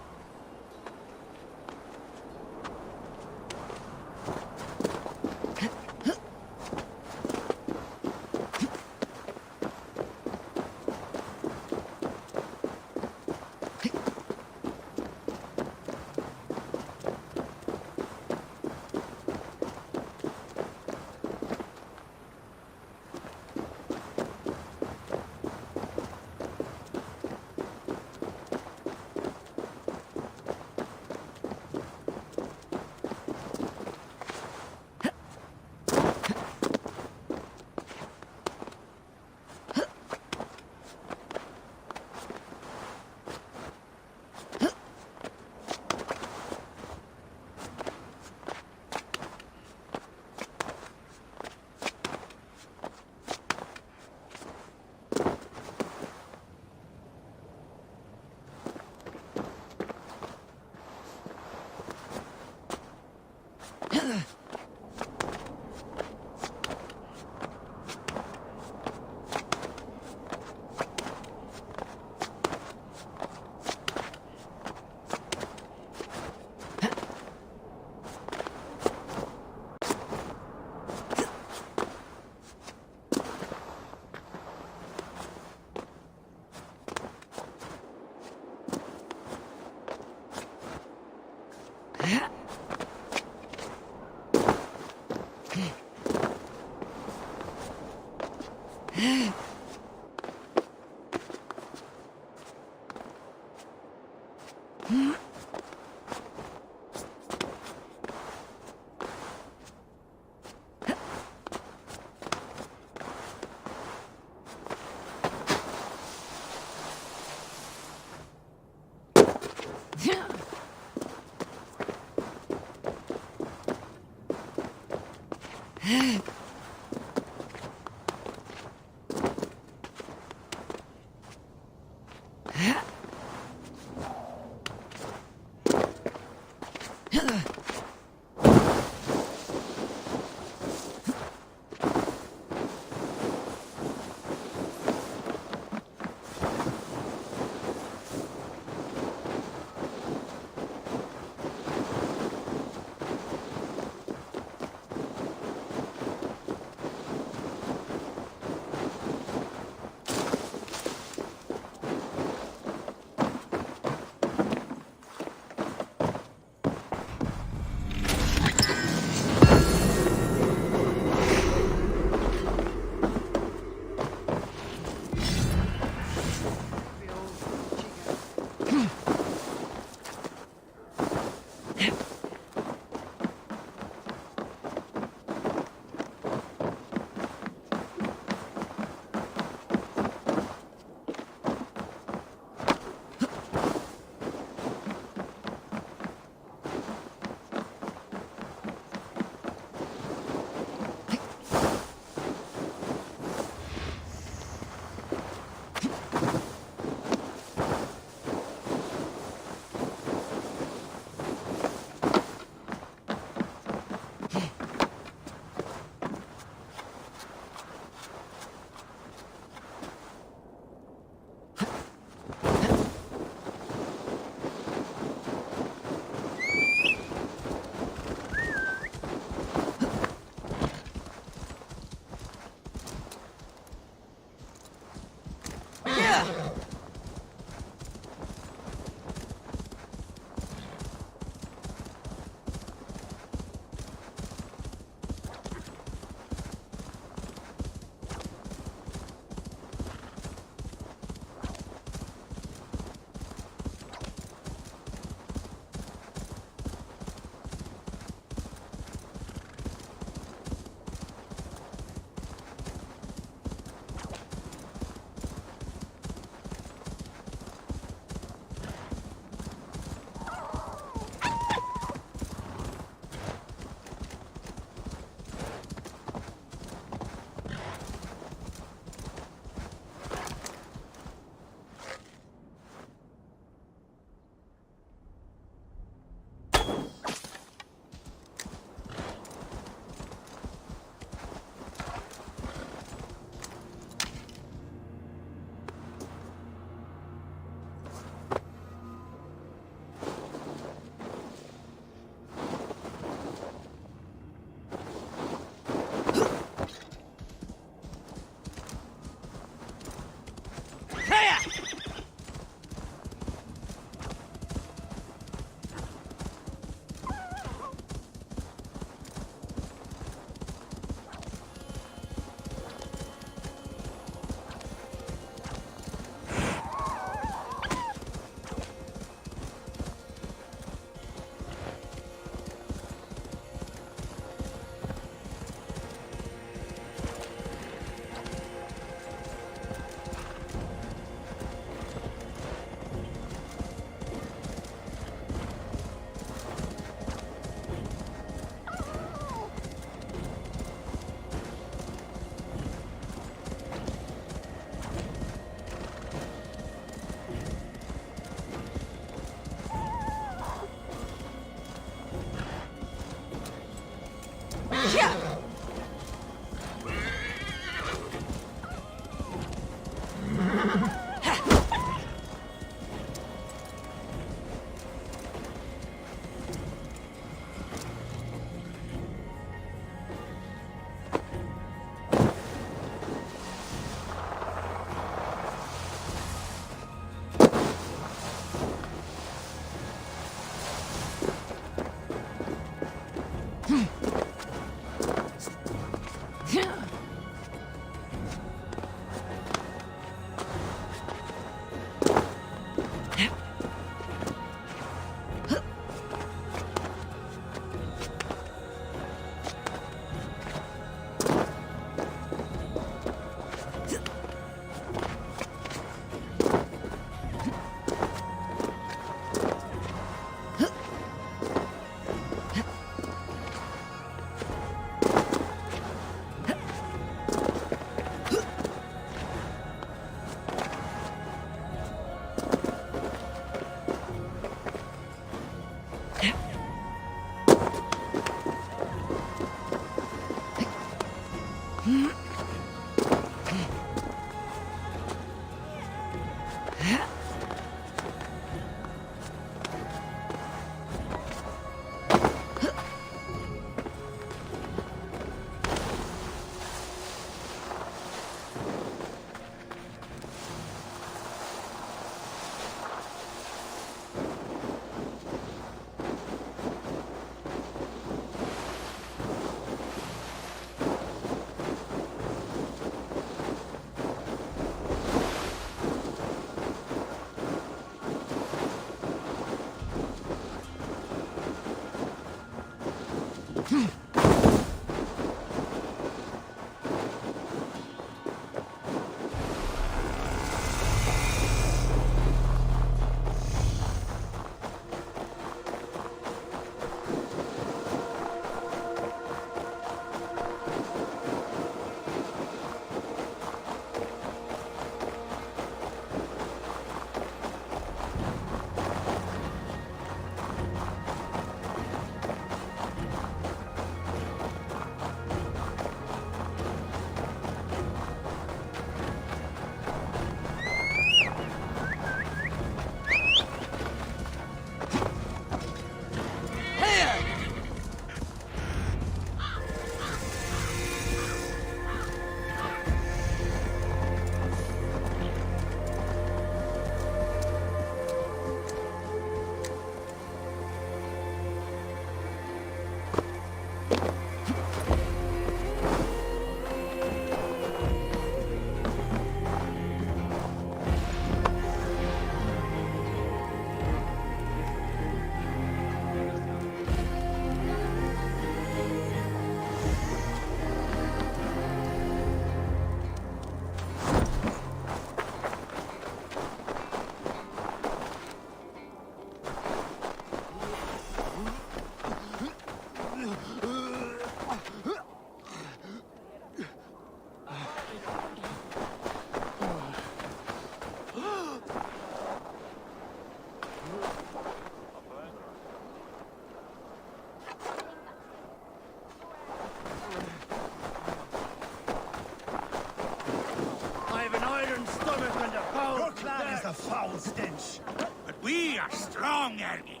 A foul stench. But we are strong, Ernie.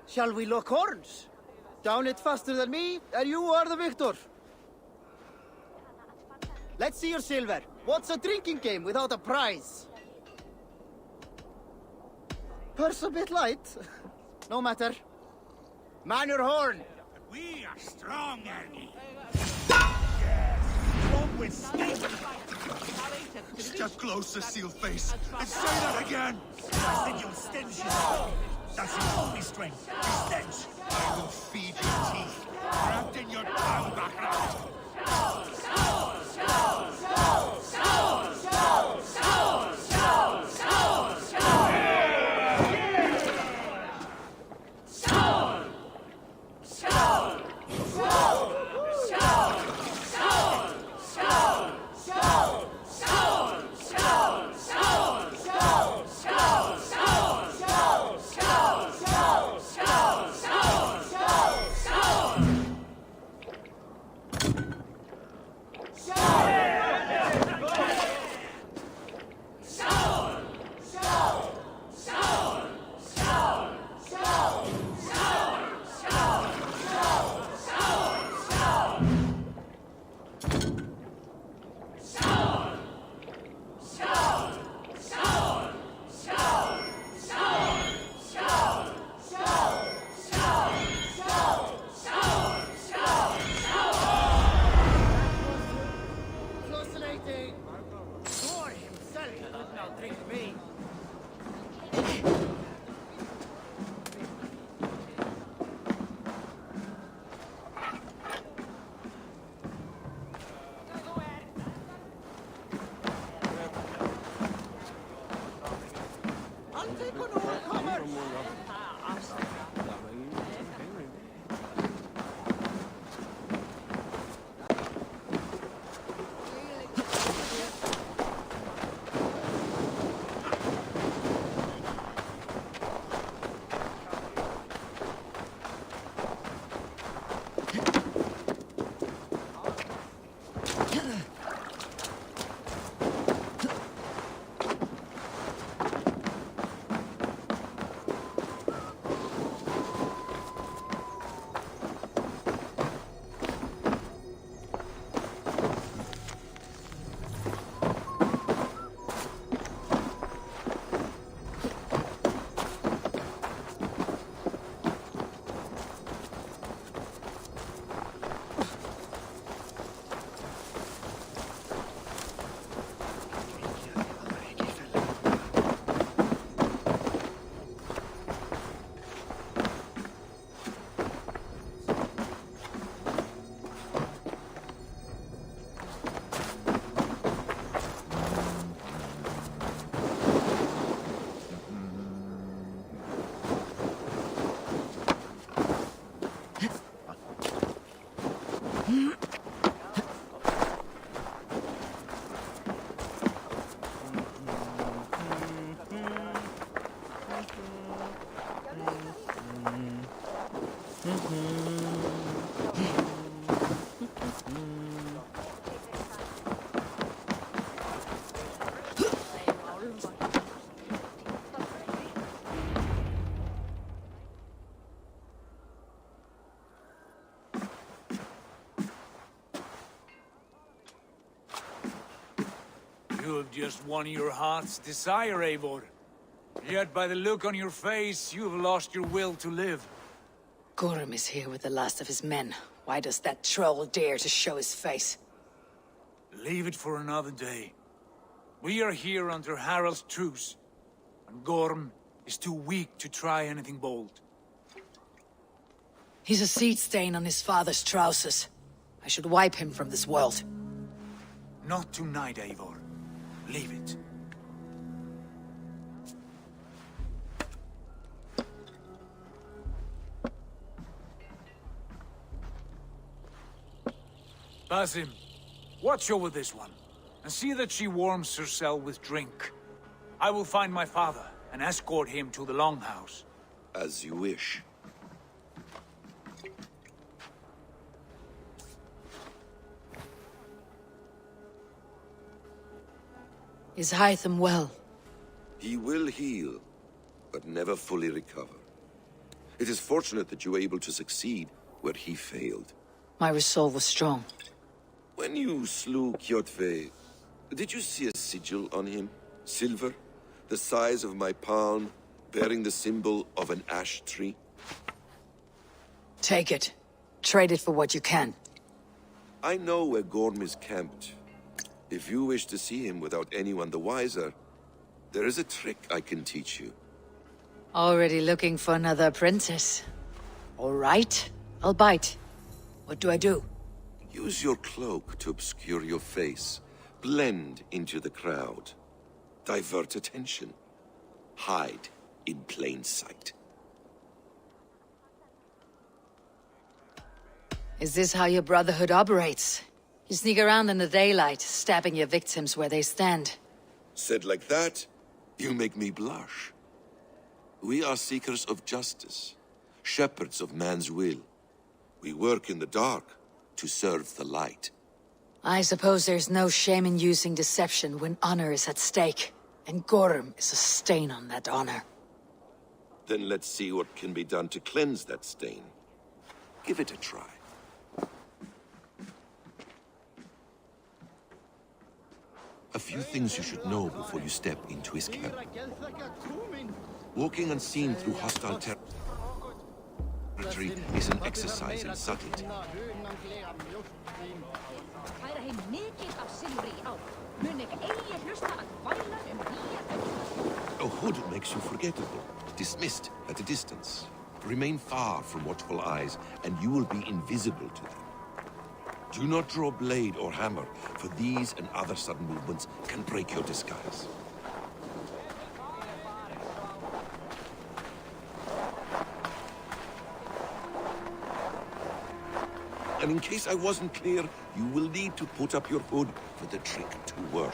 Shall we lock horns? Down it faster than me, and you are the victor. Let's see your silver. What's a drinking game without a prize? Purse a bit light. No matter. Man your horn. But we are strong, Ernie. Strong with steel. Step closer, seal face, and say that again! I said your stench is strong. That's your only strength. Your stench. I will feed your teeth, wrapped in your tongue back out. You have just won your heart's desire, Eivor. Yet by the look on your face, you have lost your will to live. Gorm is here with the last of his men. Why does that troll dare to show his face? Leave it for another day. We are here under Harald's truce, and Gorm is too weak to try anything bold. He's a seed stain on his father's trousers. I should wipe him from this world. Not tonight, Eivor. Leave it. Basim, watch over this one, and see that she warms herself with drink. I will find my father, and escort him to the Longhouse. As you wish. Is Hytham well? He will heal, but never fully recover. It is fortunate that you were able to succeed where he failed. My resolve was strong. When you slew Kjotve, did you see a sigil on him? Silver, the size of my palm, bearing the symbol of an ash tree? Take it. Trade it for what you can. I know where Gorm is camped. If you wish to see him without anyone the wiser, there is a trick I can teach you. Already looking for another apprentice. All right, I'll bite. What do I do? Use your cloak to obscure your face. Blend into the crowd. Divert attention. Hide in plain sight. Is this how your Brotherhood operates? You sneak around in the daylight, stabbing your victims where they stand. Said like that, you make me blush. We are seekers of justice, shepherds of man's will. We work in the dark to serve the light. I suppose there's no shame in using deception when honor is at stake, and Gorm is a stain on that honor. Then let's see what can be done to cleanse that stain. Give it a try. A few things you should know before you step into his camp. Walking unseen through hostile territory is an exercise in subtlety. A hood makes you forgettable, dismissed at a distance. Remain far from watchful eyes, and you will be invisible to them. Do not draw blade or hammer, for these and other sudden movements can break your disguise. And in case I wasn't clear, you will need to put up your hood for the trick to work.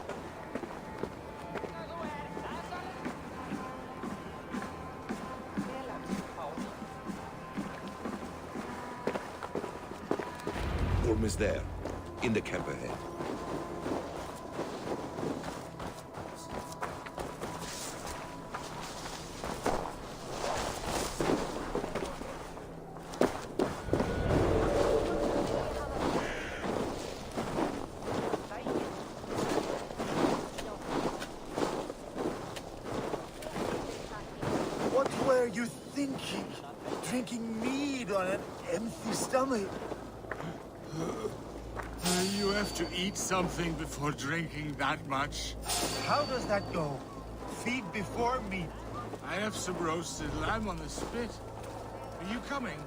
Gorm is there, in the camp ahead. What were you thinking? Drinking mead on an empty stomach? You have to eat something before drinking that much. How does that go? Feed before meat. I have some roasted lamb on the spit. Are you coming?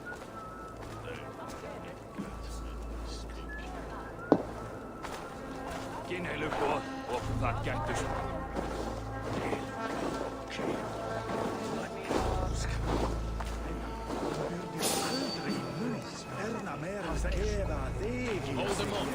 Hold them off.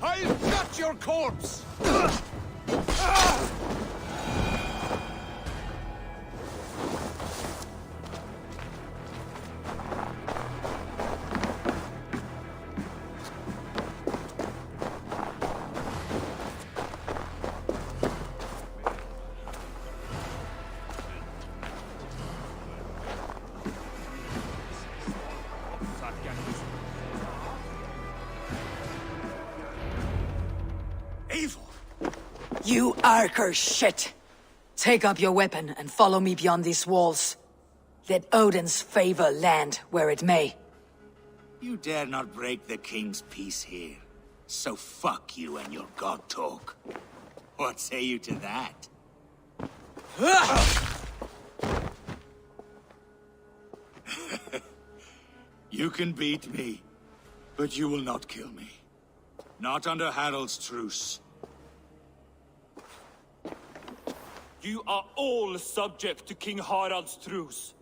I'll cut your corpse! You Arker shit! Take up your weapon and follow me beyond these walls. Let Odin's favor land where it may. You dare not break the king's peace here. So fuck you and your god talk. What say you to that? You can beat me, but you will not kill me. Not under Harald's truce. You are all subject to King Harald's truce.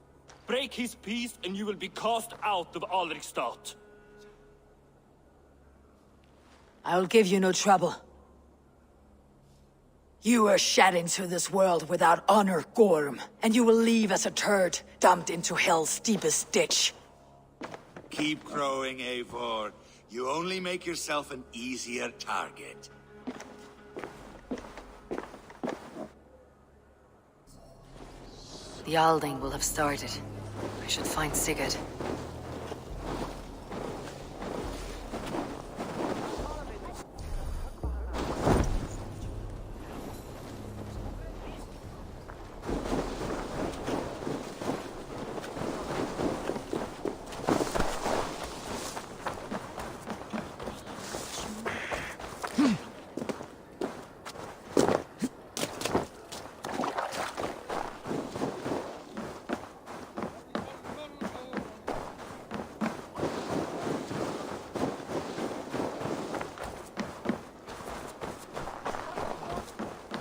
Break his peace and you will be cast out of Alrikstad. I will give you no trouble. You were shed into this world without honor, Gorm, and you will leave as a turd, dumped into hell's deepest ditch. Keep crowing, Eivor. You only make yourself an easier target. The Alding will have started. I should find Sigurd.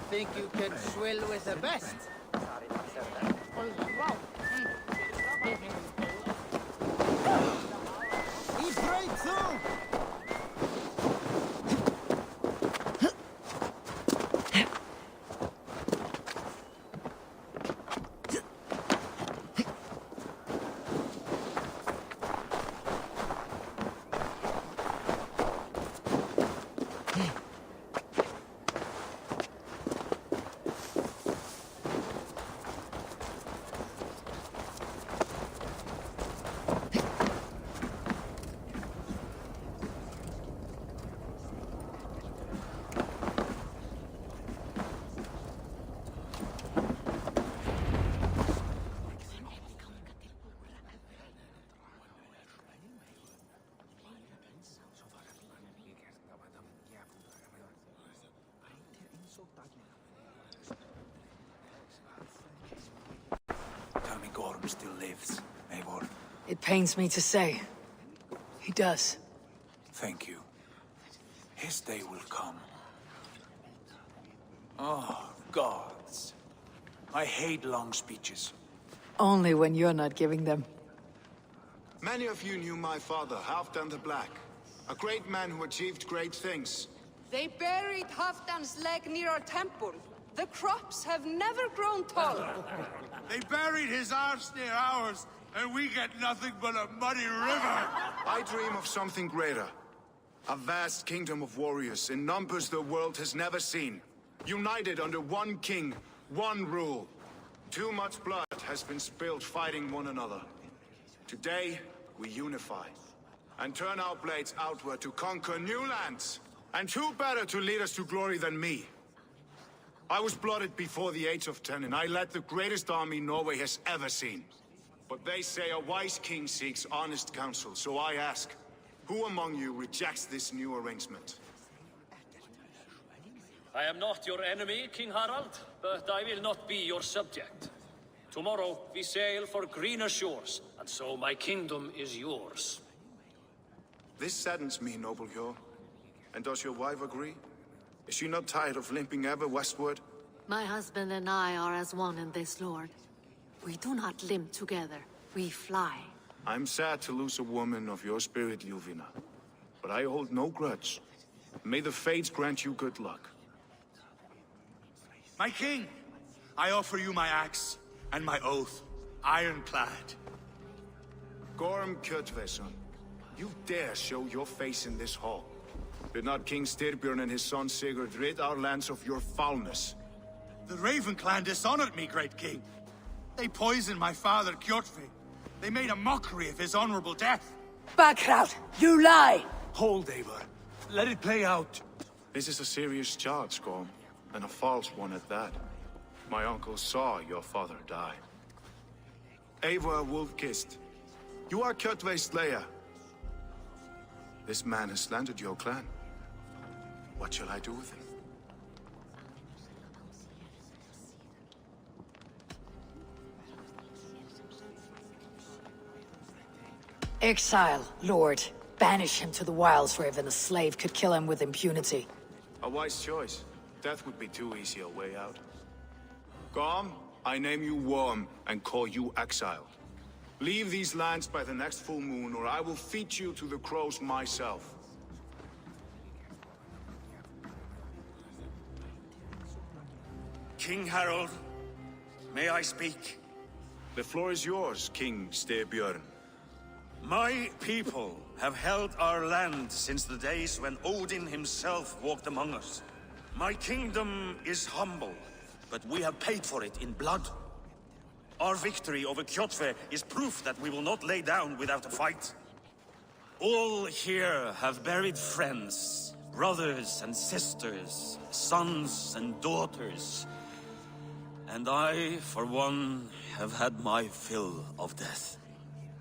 Think you can swill with the best? He's great too! Tell me Gorm still lives, Eivor. It pains me to say. He does. Thank you. His day will come. Oh, gods. I hate long speeches. Only when you're not giving them. Many of you knew my father, Halfdan the Black. A great man who achieved great things. They buried Halfdan's leg near our temple. The crops have never grown taller. They buried his arse near ours, and we get nothing but a muddy river. I dream of something greater. A vast kingdom of warriors in numbers the world has never seen. United under one king, one rule. Too much blood has been spilled fighting one another. Today, we unify, and turn our blades outward to conquer new lands. And who better to lead us to glory than me? I was blooded before the age of 10, and I led the greatest army Norway has ever seen. But they say a wise king seeks honest counsel, so I ask, who among you rejects this new arrangement? I am not your enemy, King Harald, but I will not be your subject. Tomorrow we sail for greener shores, and so my kingdom is yours. This saddens me, noble Hjor. And does your wife agree? Is she not tired of limping ever westward? My husband and I are as one in this, Lord. We do not limp together, we fly. I'm sad to lose a woman of your spirit, Ljuvina. But I hold no grudge. May the fates grant you good luck. My king, I offer you my axe and my oath, ironclad. Gorm Kjotveson, you dare show your face in this hall. Did not King Styrbjörn and his son Sigurd rid our lands of your foulness? The Raven clan dishonored me, great king. They poisoned my father, Kjotve. They made a mockery of his honorable death. Backrout, you lie! Hold, Eivor. Let it play out. This is a serious charge, Gorm, and a false one at that. My uncle saw your father die. Eivor Wolf-Kissed, you are Kjotve's slayer. This man has slandered your clan. What shall I do with him? Exile, Lord. Banish him to the wilds where even a slave could kill him with impunity. A wise choice. Death would be too easy a way out. Gorm, I name you Worm and call you exiled. Leave these lands by the next full moon, or I will feed you to the crows myself. King Harald, may I speak? The floor is yours, King Styrbjörn. My people have held our land since the days when Odin himself walked among us. My kingdom is humble, but we have paid for it in blood. Our victory over Kjotve is proof that we will not lay down without a fight. All here have buried friends, brothers and sisters, sons and daughters. And I, for one, have had my fill of death.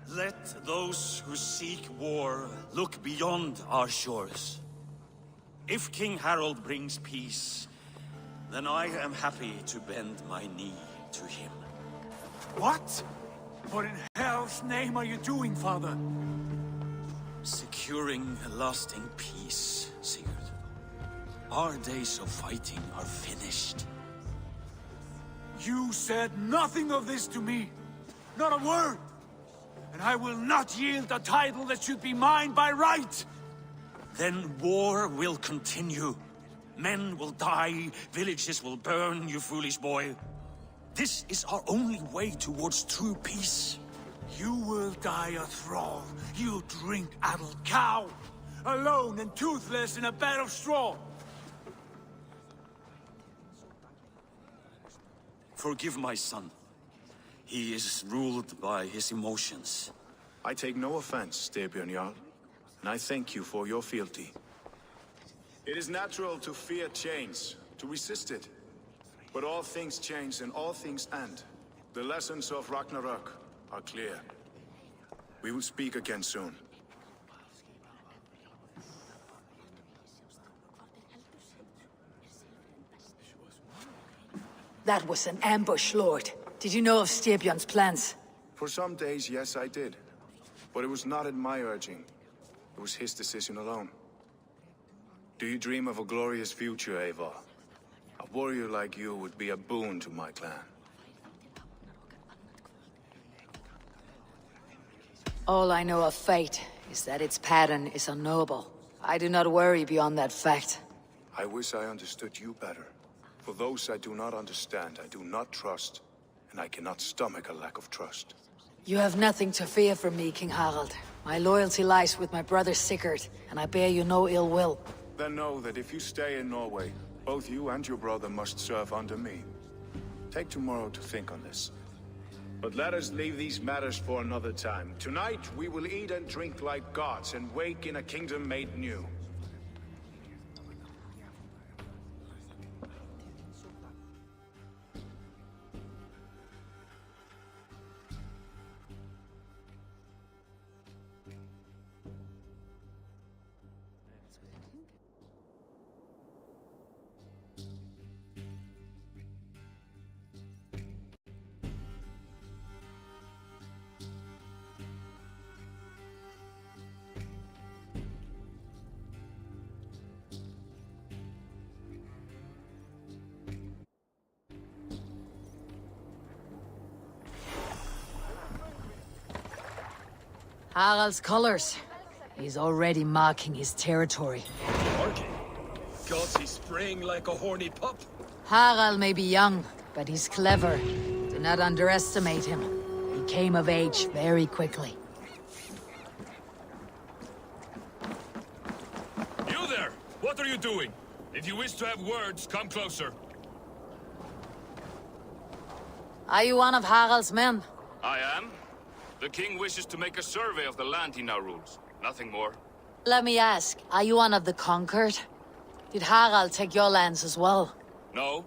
Let those who seek war look beyond our shores. If King Harald brings peace, then I am happy to bend my knee to him. What? What in hell's name are you doing, father? Securing a lasting peace, Sigurd. Our days of fighting are finished. You said nothing of this to me. Not a word. And I will not yield a title that should be mine by right. Then war will continue. Men will die, villages will burn, you foolish boy. This is our only way towards true peace. You will die a thrall, you drink-addled cow. Alone and toothless in a bed of straw. Forgive my son. He is ruled by his emotions. I take no offense, Styrbjörn Jarl, and I thank you for your fealty. It is natural to fear change, to resist it. But all things change and all things end. The lessons of Ragnarok are clear. We will speak again soon. That was an ambush, Lord. Did you know of Styrbjörn's plans? For some days, yes, I did. But it was not at my urging. It was his decision alone. Do you dream of a glorious future, Eivor? A warrior like you would be a boon to my clan. All I know of fate is that its pattern is unknowable. I do not worry beyond that fact. I wish I understood you better. For those I do not understand, I do not trust, and I cannot stomach a lack of trust. You have nothing to fear from me, King Harald. My loyalty lies with my brother Sigurd, and I bear you no ill will. Then know that if you stay in Norway, both you and your brother must serve under me. Take tomorrow to think on this. But let us leave these matters for another time. Tonight, we will eat and drink like gods and wake in a kingdom made new. Harald's colors. He's already marking his territory. Marking? Gods, he's spraying like a horny pup. Harald may be young, but he's clever. Do not underestimate him. He came of age very quickly. You there! What are you doing? If you wish to have words, come closer. Are you one of Harald's men? I am. The king wishes to make a survey of the land he now rules. Nothing more. Let me ask, are you one of the conquered? Did Harald take your lands as well? No.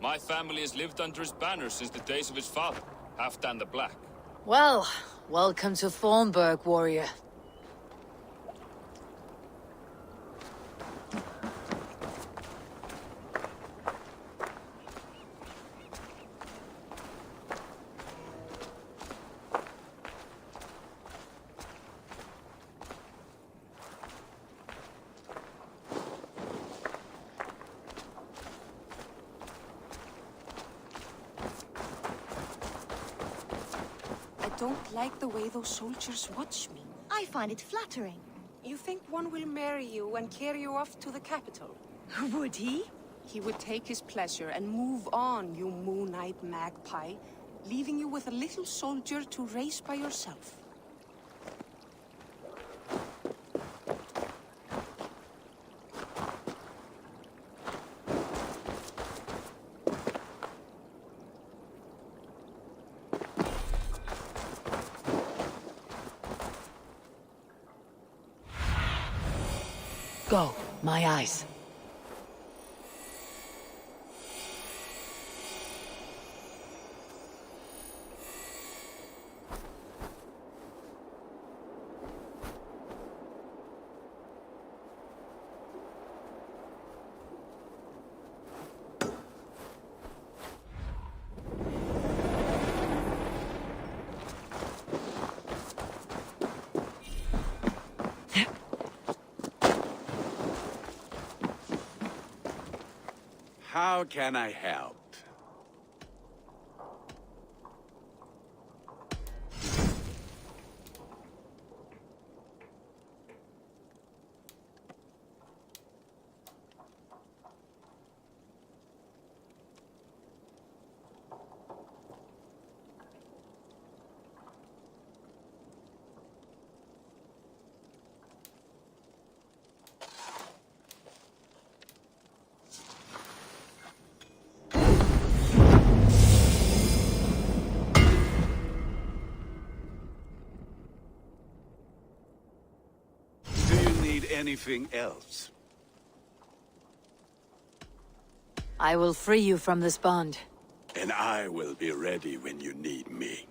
My family has lived under his banner since the days of his father, Halfdan the Black. Well, welcome to Thornburg, warrior. I don't like the way those soldiers watch me. I find it flattering. You think one will marry you and carry you off to the capital? Would he? He would take his pleasure and move on, you moon-eyed magpie, leaving you with a little soldier to raise by yourself. Go, my eyes. How can I help? Anything else? I will free you from this bond. And I will be ready when you need me.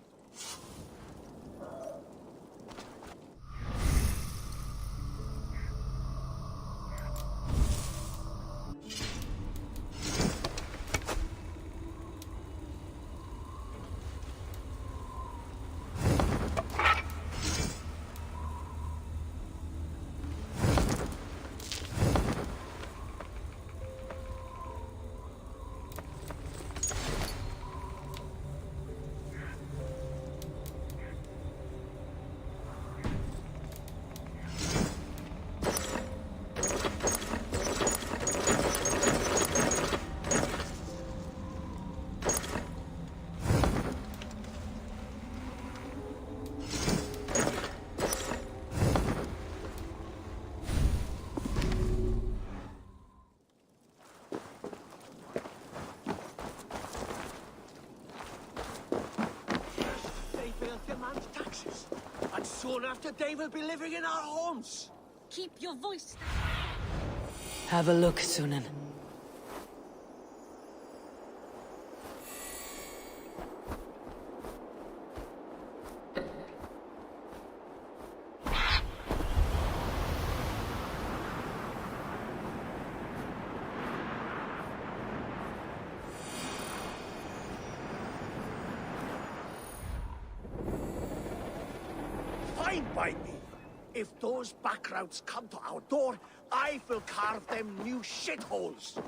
after they will be living in our homes. Keep your voice. Have a look, Sunan. Fine by me. If those backrouts come to our door, I will carve them new shitholes.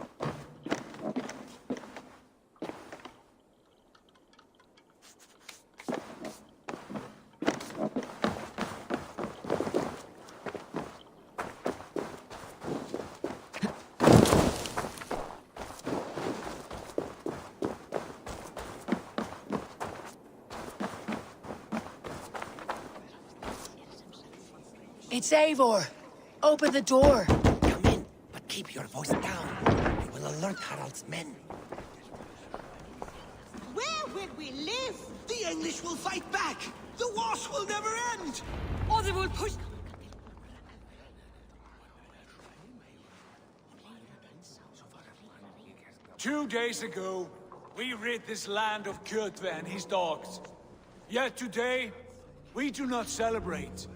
It's Eivor! Open the door! Come in, but keep your voice down. You will alert Harald's men. Where will we live? The English will fight back! The wars will never end! Or they will push... 2 days ago, we rid this land of Kjotve and his dogs. Yet today, we do not celebrate.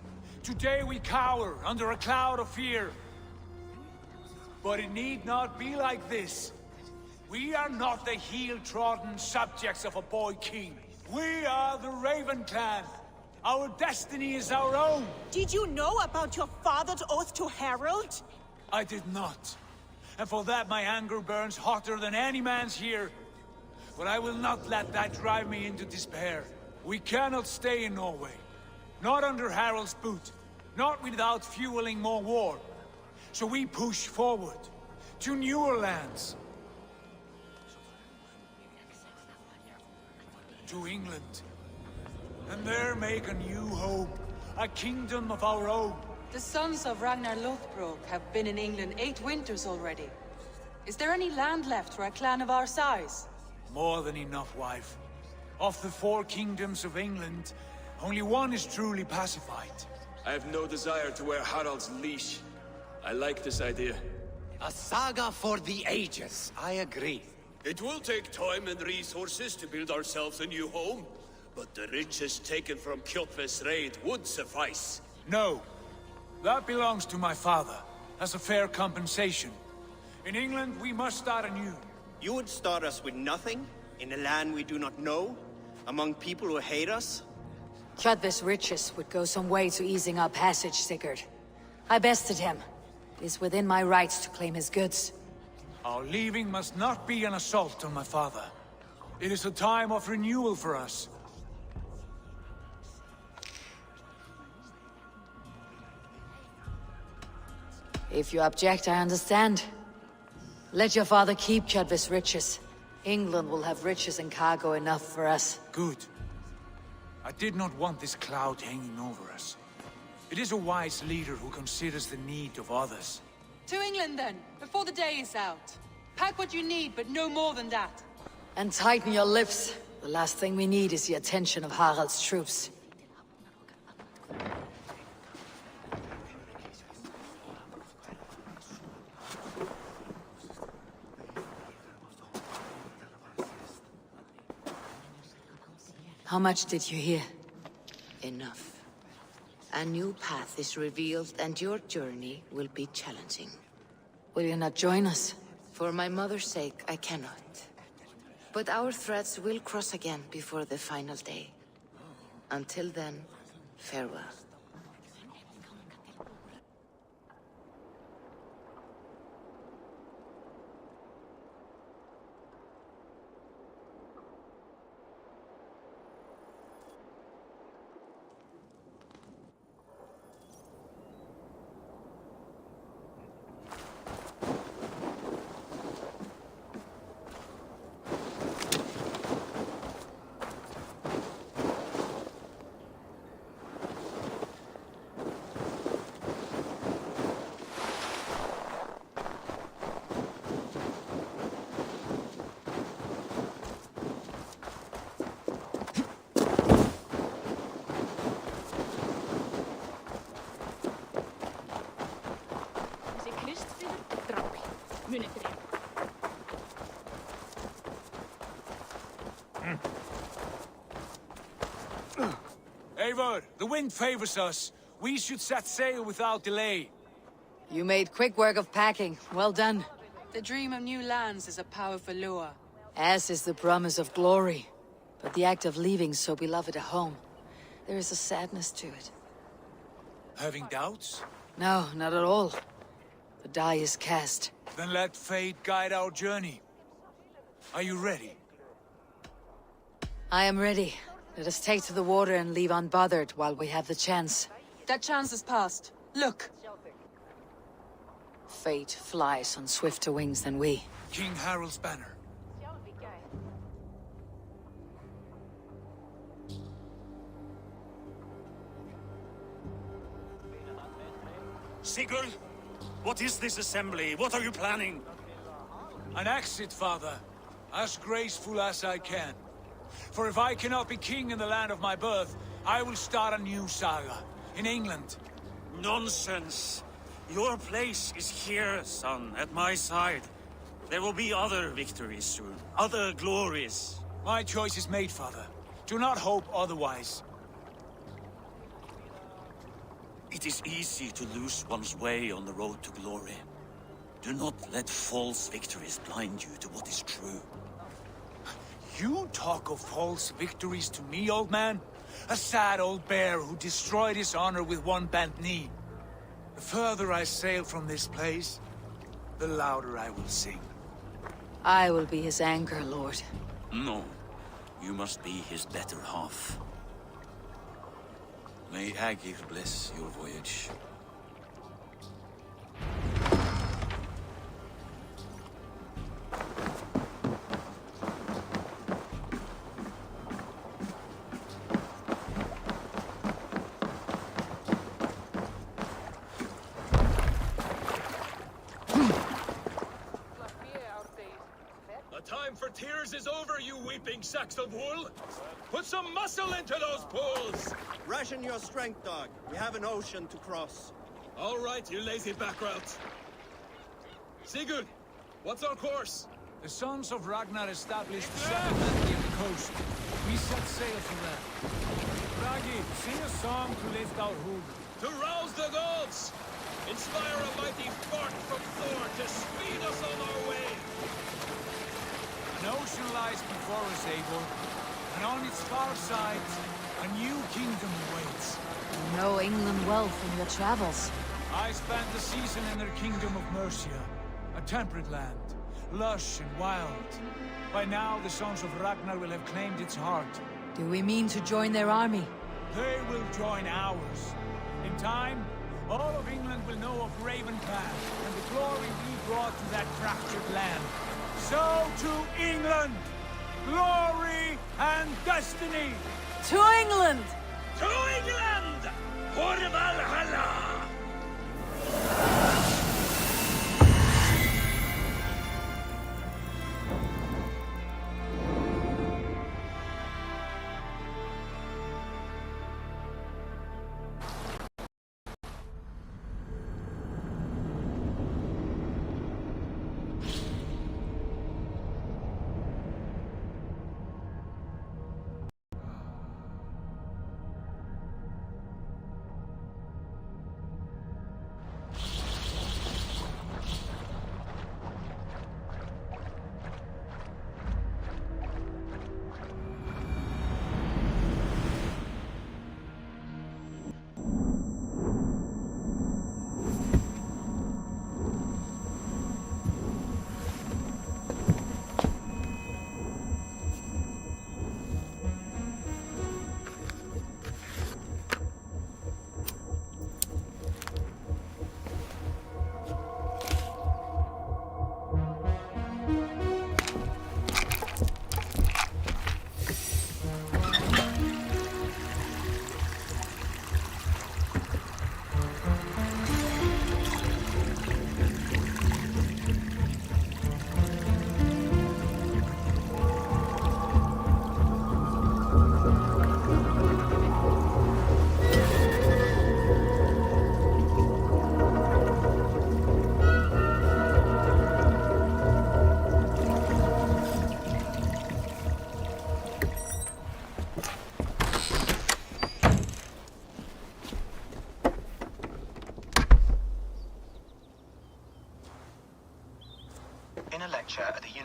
Today we cower under a cloud of fear. But it need not be like this. We are not the heel-trodden subjects of a boy king. We are the Raven clan. Our destiny is our own. Did you know about your father's oath to Harald? I did not. And for that my anger burns hotter than any man's here. But I will not let that drive me into despair. We cannot stay in Norway. Not under Harald's boot. Not without fueling more war. So we push forward. To newer lands. To England. And there make a new home. A kingdom of our own. The sons of Ragnar Lothbrok have been in England 8 winters already. Is there any land left for a clan of our size? More than enough, wife. Of the 4 kingdoms of England, only one is truly pacified. I have no desire to wear Harald's leash. I like this idea. A saga for the ages, I agree. It will take time and resources to build ourselves a new home, but the riches taken from Kjotve's raid would suffice. No. That belongs to my father, as a fair compensation. In England, we must start anew. You would start us with nothing? In a land we do not know? Among people who hate us? Kjotve's riches would go some way to easing our passage, Sigurd. I bested him. It is within my rights to claim his goods. Our leaving must not be an assault on my father. It is a time of renewal for us. If you object, I understand. Let your father keep Kjotve's riches. England will have riches and cargo enough for us. Good. I did not want this cloud hanging over us. It is a wise leader who considers the need of others. To England then, before the day is out. Pack what you need, but no more than that. And tighten your lips. The last thing we need is the attention of Harald's troops. How much did you hear? Enough. A new path is revealed and your journey will be challenging. Will you not join us? For my mother's sake, I cannot. But our threads will cross again before the final day. Until then, farewell. Eivor, the wind favors us. We should set sail without delay. You made quick work of packing. Well done. The dream of new lands is a powerful lure. As is the promise of glory. But the act of leaving so beloved a home, there is a sadness to it. Having doubts? No, not at all. The die is cast. Then let fate guide our journey. Are you ready? I am ready. Let us take to the water and leave unbothered while we have the chance. That chance is past. Look! Fate flies on swifter wings than we. King Harald's banner. Sigurd, what is this assembly? What are you planning? An exit, father. As graceful as I can. For if I cannot be king in the land of my birth, I will start a new saga. In England. Nonsense. Your place is here, son, at my side. There will be other victories soon. Other glories. My choice is made, father. Do not hope otherwise. It is easy to lose one's way on the road to glory. Do not let false victories blind you to what is true. You talk of false victories to me, old man? A sad old bear who destroyed his honor with one bent knee. The further I sail from this place, the louder I will sing. I will be his anchor, Lord. No. You must be his better half. May Agir bless your voyage. The time for tears is over, you weeping sacks of wool! Put some muscle into those pulls! Ration your strength, dog. We have an ocean to cross. All right, you lazy backrout. Sigurd, what's our course? The sons of Ragnar established a settlement near the coast. We set sail for them. Ragi, sing a song to lift our hood. To rouse the gods! Inspire a mighty fart from Thor to speed us on our way! An ocean lies before us, Eivor, and on its far side, a new kingdom awaits. You know England well from your travels. I spent the season in their kingdom of Mercia, a temperate land, lush and wild. By now, the sons of Ragnar will have claimed its heart. Do we mean to join their army? They will join ours. In time, all of England will know of Raven Clan and the glory we brought to that fractured land. So to England! Glory and destiny! To England! To England! For Valhalla!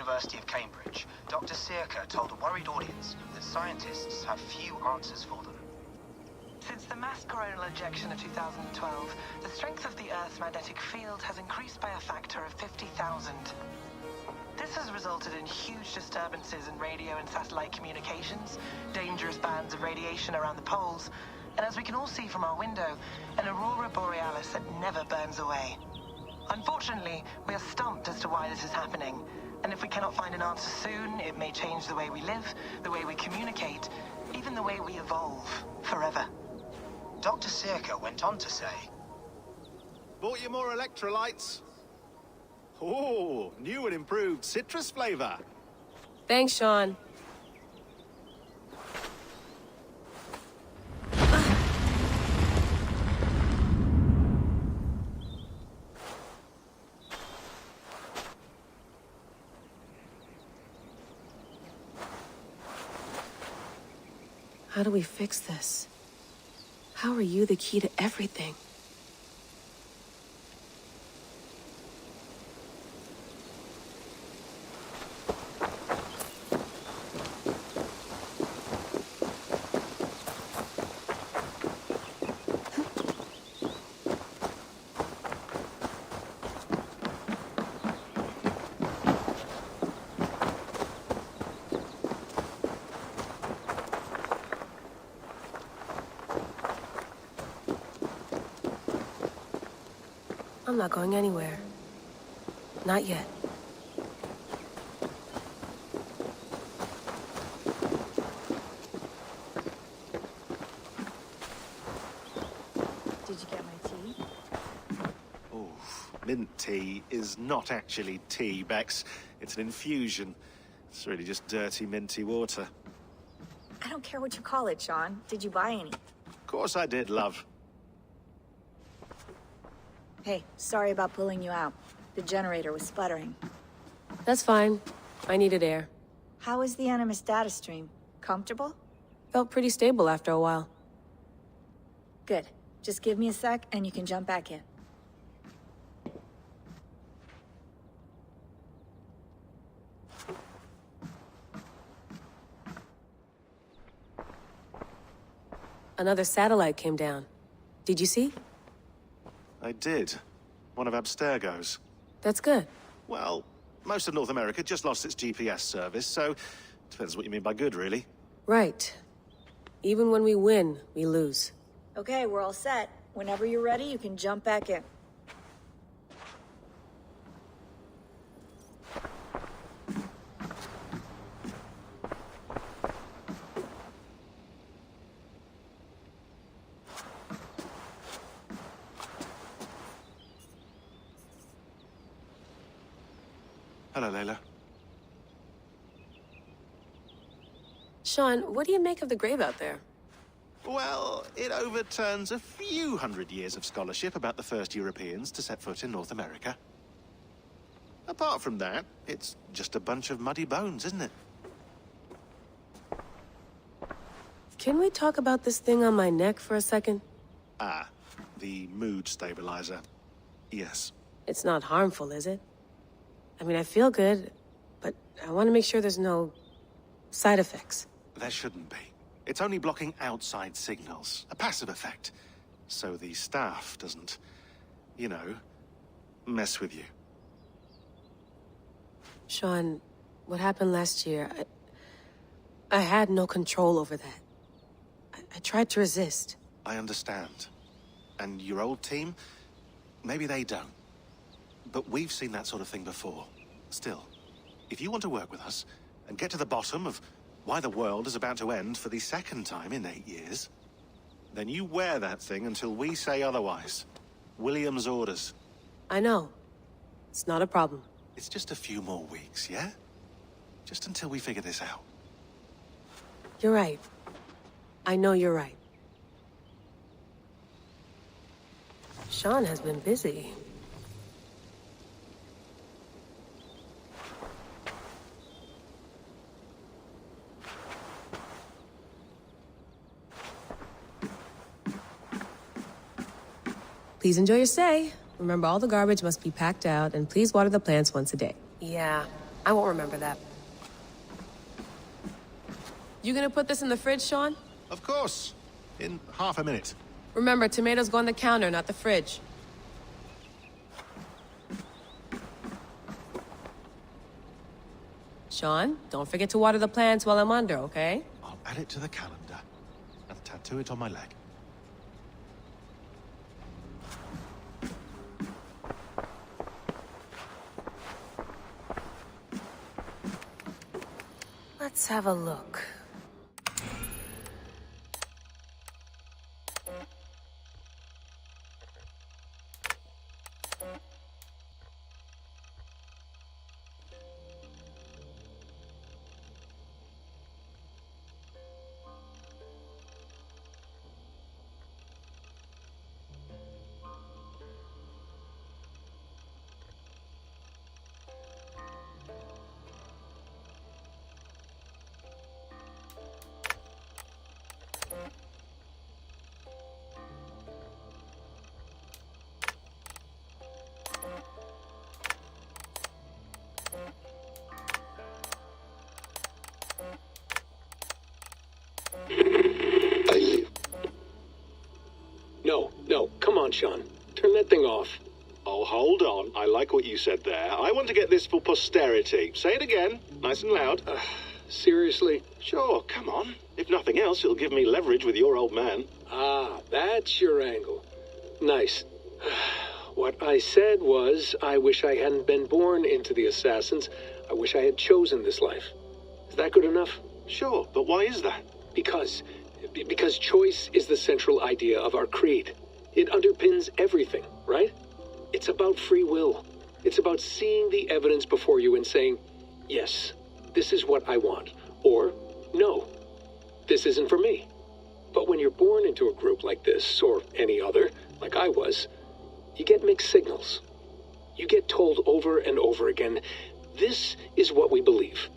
University of Cambridge, Dr. Circa told a worried audience that scientists have few answers for them. Since the mass coronal ejection of 2012, the strength of the Earth's magnetic field has increased by a factor of 50,000. This has resulted in huge disturbances in radio and satellite communications, dangerous bands of radiation around the poles, and as we can all see from our window, an aurora borealis that never burns away. Unfortunately, we are stumped as to why this is happening, and if we cannot find an answer soon, it may change the way we live, the way we communicate, even the way we evolve, forever. Dr. Circa went on to say, Bought you more electrolytes? Oh, new and improved citrus flavor. Thanks, Sean. How do we fix this? How are you the key to everything? I'm not going anywhere. Not yet. Did you get my tea? Oh, mint tea is not actually tea, Bex. It's an infusion. It's really just dirty, minty water. I don't care what you call it, Sean. Did you buy any? Of course I did, love. Hey, sorry about pulling you out. The generator was sputtering. That's fine. I needed air. How was the Animus data stream? Comfortable? Felt pretty stable after a while. Good. Just give me a sec and you can jump back in. Another satellite came down. Did you see? I did. One of Abstergo's. That's good. Well, most of North America just lost its GPS service, so depends what you mean by good, really. Right. Even when we win, we lose. Okay, we're all set. Whenever you're ready, you can jump back in. Hello, Layla. Sean, what do you make of the grave out there? Well, it overturns a few hundred years of scholarship about the first Europeans to set foot in North America. Apart from that, it's just a bunch of muddy bones, isn't it? Can we talk about this thing on my neck for a second? Ah, the mood stabilizer. Yes. It's not harmful, is it? I mean, I feel good, but I want to make sure there's no side effects. There shouldn't be. It's only blocking outside signals, a passive effect. So the staff doesn't, you know, mess with you. Sean, what happened last year, I had no control over that. I tried to resist. I understand. And your old team, maybe they don't. But we've seen that sort of thing before. Still, if you want to work with us and get to the bottom of why the world is about to end for the second time in 8 years, then you wear that thing until we say otherwise. William's orders. I know. It's not a problem. It's just a few more weeks, yeah? Just until we figure this out. You're right. I know you're right. Sean has been busy. Please enjoy your stay. Remember, all the garbage must be packed out, and please water the plants once a day. Yeah, I won't remember that. You gonna put this in the fridge, Sean? Of course. In half a minute. Remember, tomatoes go on the counter, not the fridge. Sean, don't forget to water the plants while I'm under, okay? I'll add it to the calendar and tattoo it on my leg. Let's have a look. No, come on, Sean. Turn that thing off. Oh, hold on. I like what you said there. I want to get this for posterity. Say it again, nice and loud. Seriously? Sure, come on. If nothing else, it'll give me leverage with your old man. Ah, that's your angle. Nice. What I said was, I wish I hadn't been born into the Assassins. I wish I had chosen this life. Is that good enough? Sure, but why is that? Because choice is the central idea of our creed. It underpins everything, right? It's about free will. It's about seeing the evidence before you and saying, yes, this is what I want. Or, no, this isn't for me. But when you're born into a group like this, or any other, like I was, you get mixed signals. You get told over and over again, this is what we believe.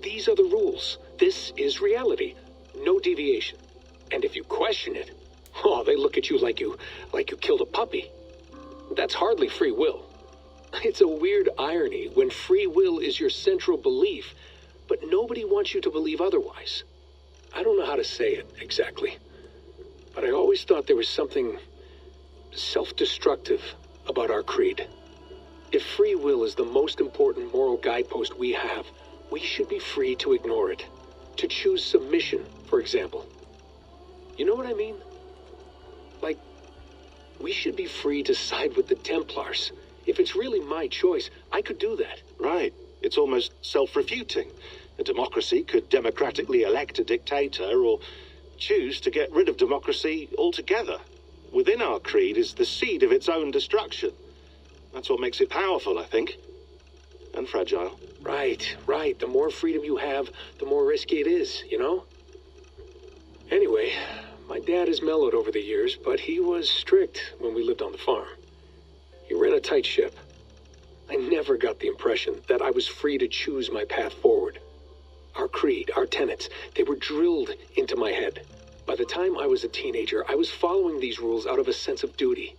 These are the rules. This is reality. No deviation. And if you question it, oh, they look at you like you killed a puppy. That's hardly free will. It's a weird irony when free will is your central belief, but nobody wants you to believe otherwise. I don't know how to say it exactly, but I always thought there was something self-destructive about our creed. If free will is the most important moral guidepost we have, we should be free to ignore it. To choose submission, for example. You know what I mean? Like, we should be free to side with the Templars. If it's really my choice, I could do that. Right. It's almost self-refuting. A democracy could democratically elect a dictator or choose to get rid of democracy altogether. Within our creed is the seed of its own destruction. That's what makes it powerful, I think. And fragile. Right. The more freedom you have, the more risky it is, you know? Anyway, my dad has mellowed over the years, but he was strict when we lived on the farm. He ran a tight ship. I never got the impression that I was free to choose my path forward. Our creed, our tenets, they were drilled into my head. By the time I was a teenager, I was following these rules out of a sense of duty.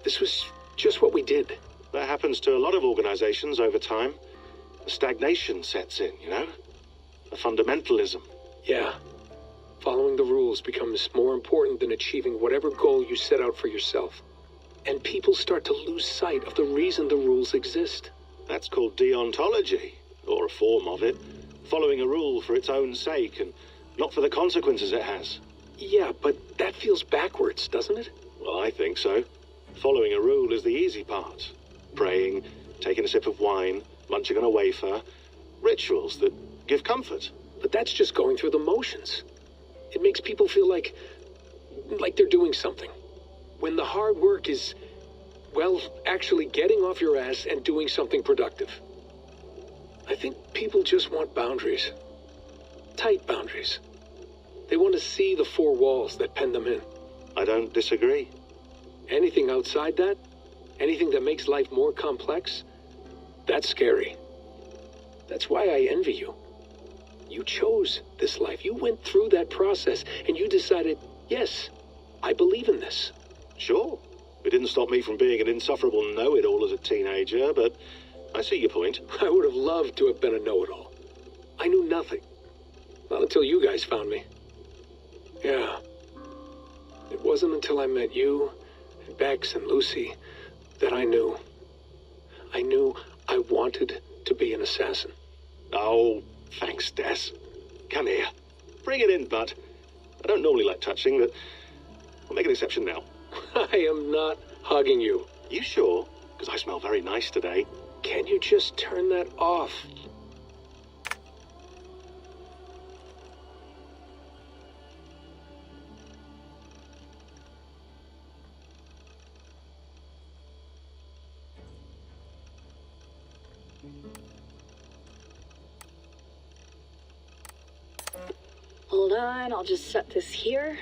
This was just what we did. That happens to a lot of organizations over time. A stagnation sets in, you know? A fundamentalism. Yeah. Following the rules becomes more important than achieving whatever goal you set out for yourself. And people start to lose sight of the reason the rules exist. That's called deontology, or a form of it. Following a rule for its own sake and not for the consequences it has. Yeah, but that feels backwards, doesn't it? Well, I think so. Following a rule is the easy part. Praying, taking a sip of wine, munching on a wafer. Rituals that give comfort. But that's just going through the motions. It makes people feel like they're doing something. When the hard work is, well, actually getting off your ass and doing something productive. I think people just want boundaries. Tight boundaries. They want to see the four walls that pen them in. I don't disagree. Anything outside that, anything that makes life more complex, that's scary. That's why I envy you. You chose this life. You went through that process and you decided, yes, I believe in this. Sure. It didn't stop me from being an insufferable know-it-all as a teenager, but I see your point. I would have loved to have been a know-it-all. I knew nothing. Not until you guys found me. Yeah. It wasn't until I met you, and Bex and Lucy, that I knew. I knew I wanted to be an assassin. Oh, thanks, Des. Come here. Bring it in, bud. I don't normally like touching, but I'll make an exception now. I am not hugging you. You sure? Because I smell very nice today. Can you just turn that off? Hold on, I'll just set this here.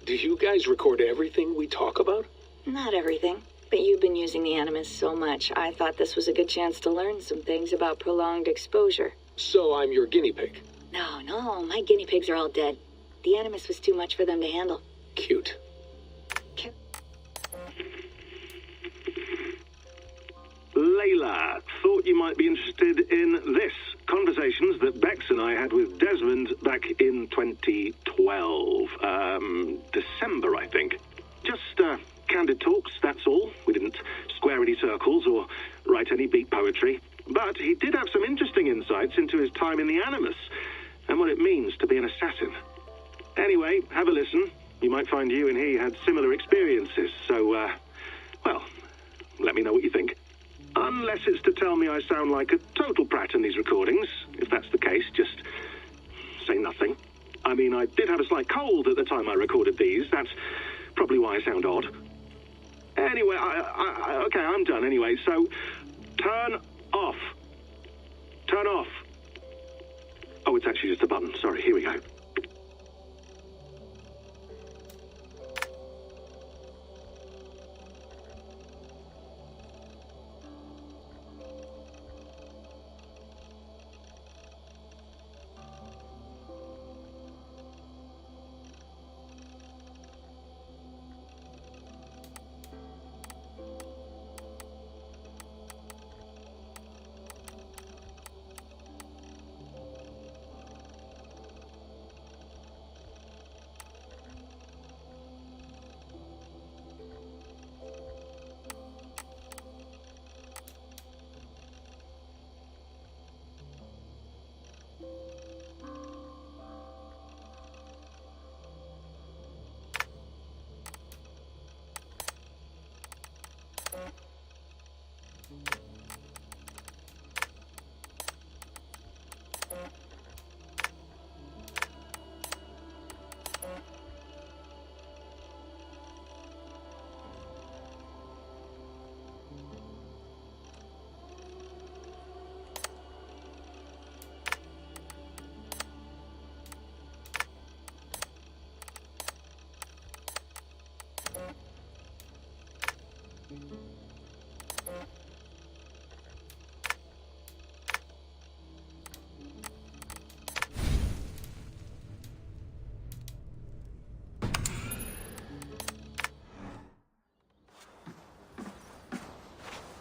Do you guys record everything we talk about? Not everything, but you've been using the Animus so much, I thought this was a good chance to learn some things about prolonged exposure. So I'm your guinea pig? No, my guinea pigs are all dead. The Animus was too much for them to handle. Cute. Layla, thought you might be interested in this. Conversations that Bex and I had with Desmond back in 2012. December, I think. Just, candid talks, that's all. We didn't square any circles or write any beat poetry. But he did have some interesting insights into his time in the Animus and what it means to be an assassin. Anyway, have a listen. You might find you and he had similar experiences, so, well, let me know what you think. Unless it's to tell me I sound like a total prat in these recordings. If that's the case, just say nothing. I mean, I did have a slight cold at the time I recorded these. That's probably why I sound odd. Anyway, okay, I'm done anyway, so turn off. Turn off. Oh, it's actually just a button. Sorry, here we go.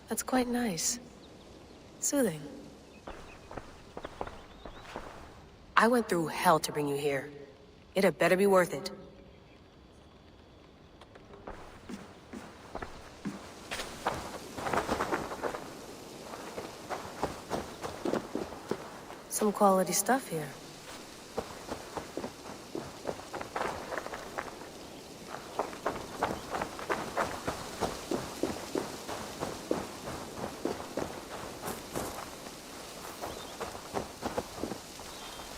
That's quite nice. Soothing. I went through hell to bring you here. It had better be worth it. Some quality stuff here.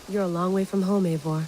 You're a long way from home, Eivor.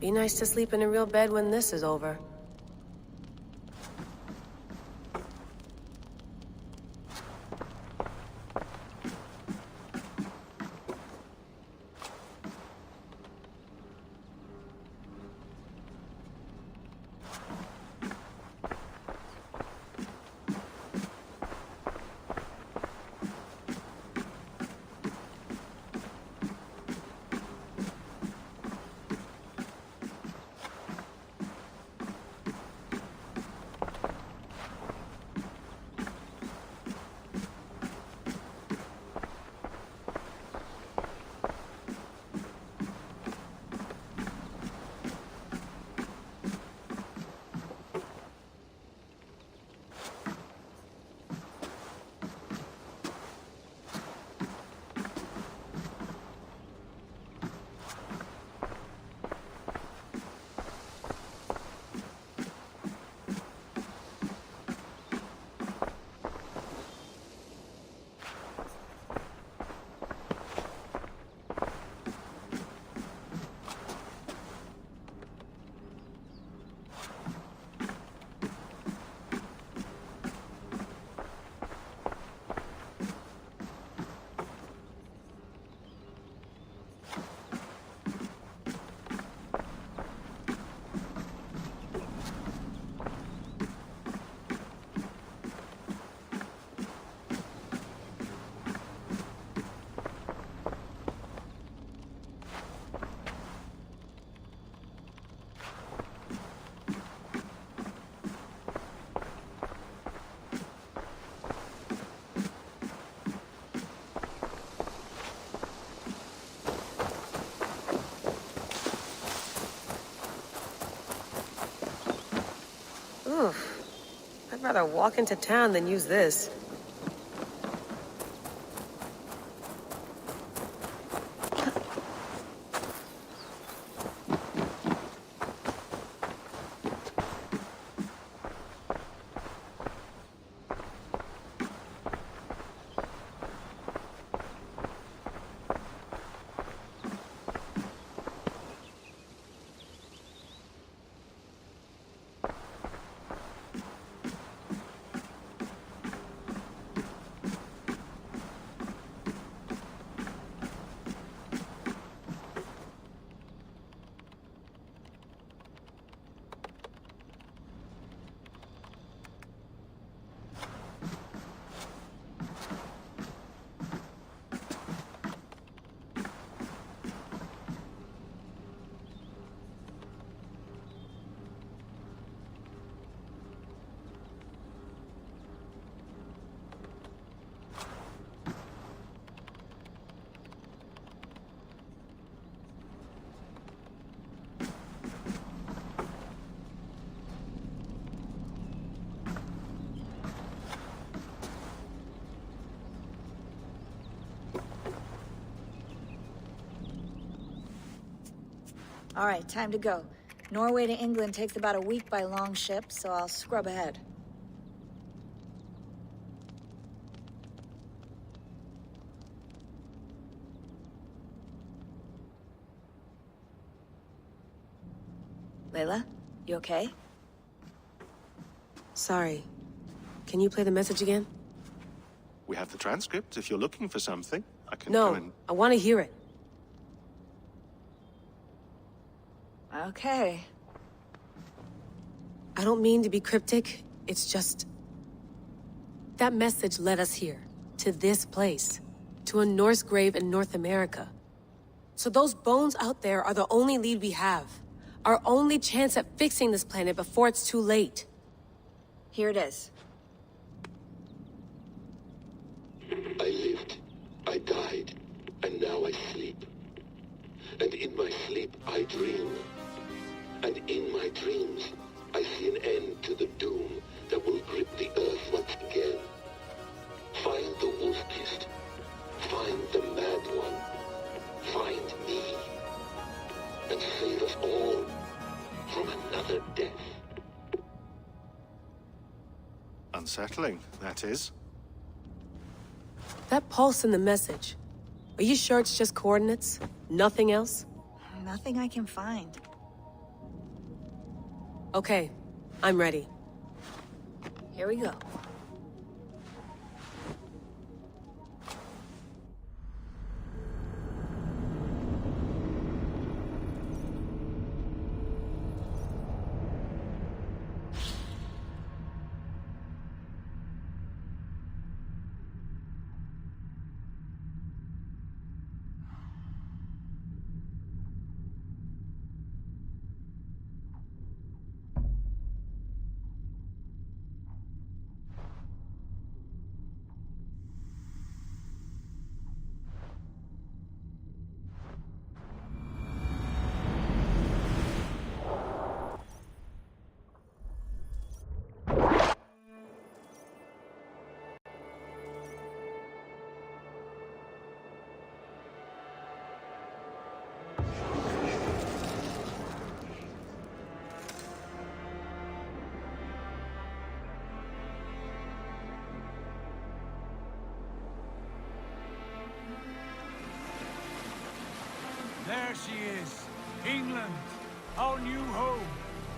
Be nice to sleep in a real bed when this is over. Oof. I'd rather walk into town than use this. All right, time to go. Norway to England takes about a week by long ship, so I'll scrub ahead. Layla, you okay? Sorry. Can you play the message again? We have the transcript. If you're looking for something, I can No, go and... I want to hear it. Okay. I don't mean to be cryptic. It's just... that message led us here. To this place. To a Norse grave in North America. So those bones out there are the only lead we have. Our only chance at fixing this planet before it's too late. Here it is. I lived, I died, and now I sleep. And in my sleep I dream. And in my dreams I see an end to the doom that will grip the earth once again. Find the wolf-kissed. Find the mad one. Find me. And save us all from another death. Unsettling, that is. That pulse in the message. Are you sure it's just coordinates? Nothing else? Nothing I can find. Okay, I'm ready. Here we go. There she is. England. Our new home.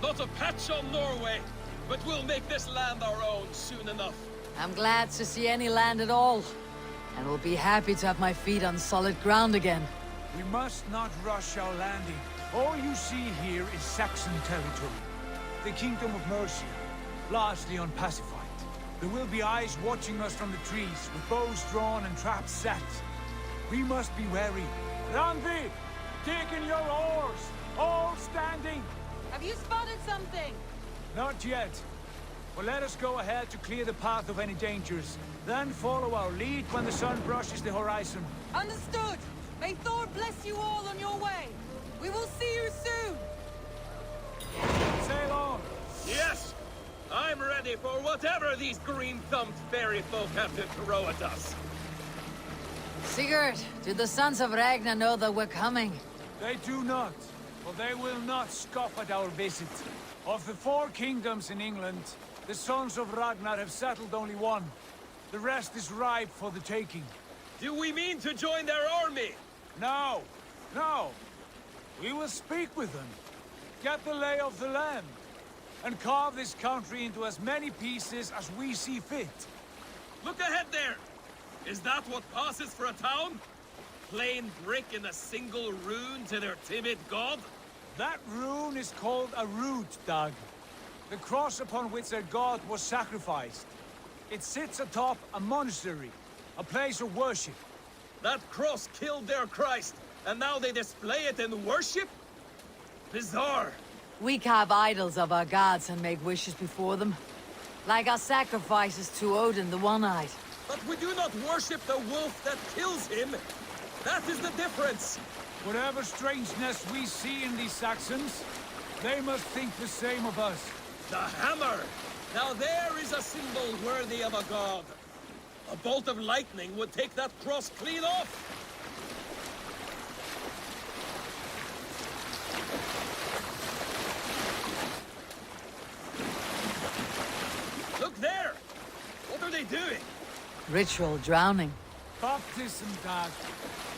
Not a patch on Norway, but we'll make this land our own soon enough. I'm glad to see any land at all. And will be happy to have my feet on solid ground again. We must not rush our landing. All you see here is Saxon territory. The Kingdom of Mercia, largely unpacified. There will be eyes watching us from the trees, with bows drawn and traps set. We must be wary. Randvi! Dig in your oars! All standing! Have you spotted something? Not yet. But let us go ahead to clear the path of any dangers. Then follow our lead when the sun brushes the horizon. Understood! May Thor bless you all on your way! We will see you soon! Sail on! Yes! I'm ready for whatever these green-thumbed fairy folk have to throw at us. Sigurd, do the sons of Ragnar know that we're coming? They do not, but they will not scoff at our visit. Of the 4 kingdoms in England, the sons of Ragnar have settled only one. The rest is ripe for the taking. Do we mean to join their army? No, no. We will speak with them, get the lay of the land, and carve this country into as many pieces as we see fit. Look ahead there! Is that what passes for a town? Plain brick in a single rune to their timid god? That rune is called a root, Dag. The cross upon which their god was sacrificed. It sits atop a monastery, a place of worship. That cross killed their Christ, and now they display it in worship? Bizarre. We carve idols of our gods and make wishes before them. Like our sacrifices to Odin, the One-Eyed. But we do not worship the wolf that kills him. That is the difference. Whatever strangeness we see in these Saxons, they must think the same of us. The hammer! Now there is a symbol worthy of a god. A bolt of lightning would take that cross clean off. Look there! What are they doing? Ritual drowning. Baptism, Dag.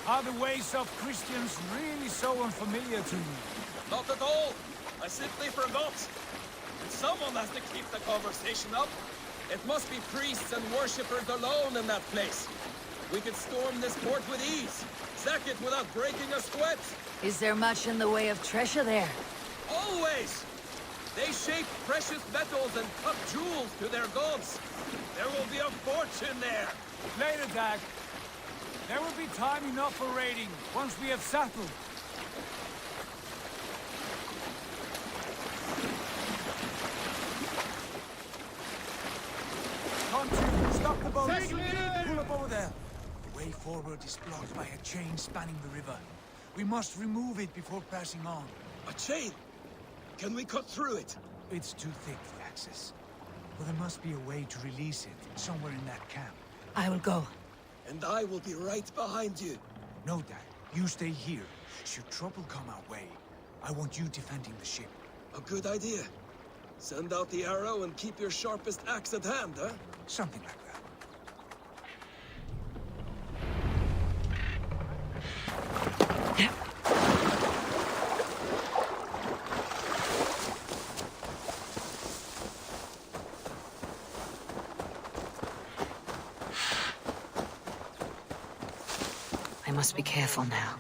Are the ways of Christians really so unfamiliar to you? Not at all. I simply forgot. Someone has to keep the conversation up. It must be priests and worshippers alone in that place. We could storm this port with ease. Sack it without breaking a sweat. Is there much in the way of treasure there? Always! They shape precious metals and cut jewels to their gods. There will be a fortune there. Later, Dag. There will be time enough for raiding, once we have settled. Come to, stop the boat. Pull up over there. The way forward is blocked by a chain spanning the river. We must remove it before passing on. A chain? Can we cut through it? It's too thick for access. But there must be a way to release it, somewhere in that camp. I will go. And I will be right behind you. No, Dad. You stay here. Should trouble come our way, I want you defending the ship. A good idea. Send out the arrow and keep your sharpest axe at hand, huh? Something like that. I must be careful now.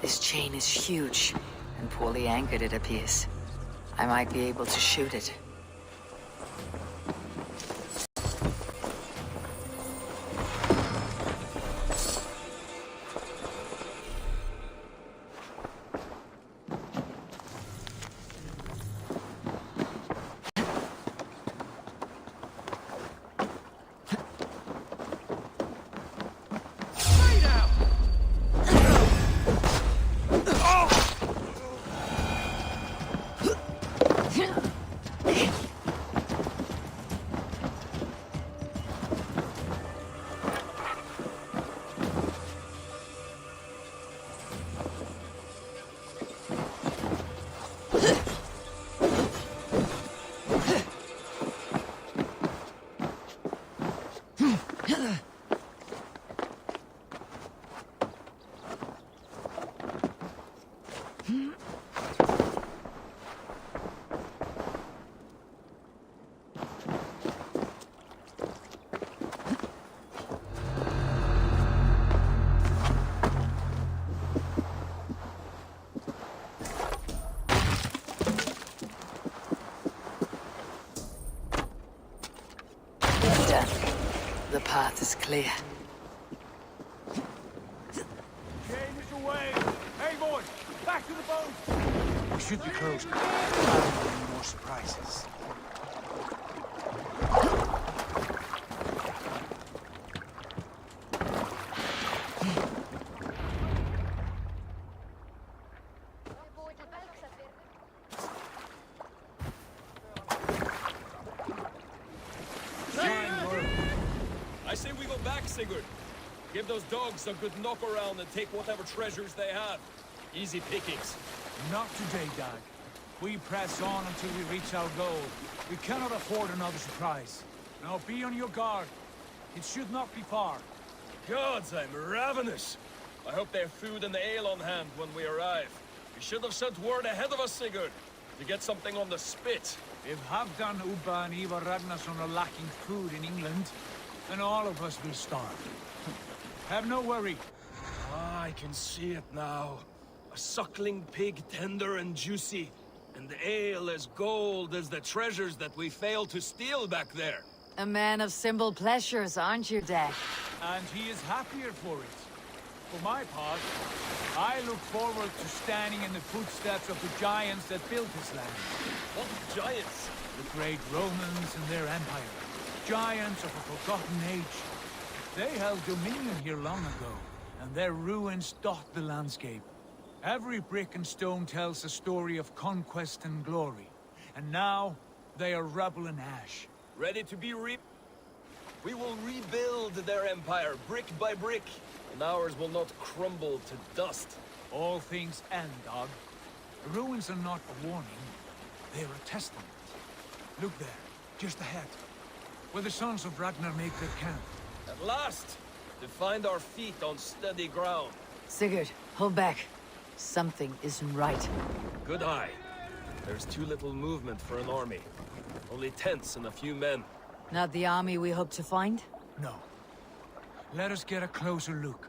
This chain is huge, and poorly anchored it appears. I might be able to shoot it. The path is clear. Chain is away! Hey, boys! Back to the boat! We should be close. Any more surprises. I say we go back, Sigurd. Give those dogs a good knock around and take whatever treasures they have. Easy pickings. Not today, Dag. We press on until we reach our goal. We cannot afford another surprise. Now be on your guard. It should not be far. Gods, I'm ravenous. I hope they have food and the ale on hand when we arrive. We should have sent word ahead of us, Sigurd, to get something on the spit. If Halfdan, Ubba, and Ivar Ragnarsson are lacking food in England, then all of us will starve. Have no worry. Ah, I can see it now. A suckling pig, tender and juicy. And the ale as gold as the treasures that we failed to steal back there. A man of simple pleasures, aren't you, Dad? And he is happier for it. For my part, I look forward to standing in the footsteps of the giants that built this land. What giants? The great Romans and their empire. Giants of a forgotten age. They held dominion here long ago, and their ruins dot the landscape. Every brick and stone tells a story of conquest and glory. And now, they are rubble and ash. Ready to be We will rebuild their empire, brick by brick, and ours will not crumble to dust. All things end, Dog. The ruins are not a warning. They are a testament. Look there. just ahead. Where the sons of Ragnar make their camp. At last! To find our feet on steady ground. Sigurd, hold back. Something isn't right. Good eye. There's too little movement for an army. Only tents and a few men. Not the army we hope to find? No. Let us get a closer look.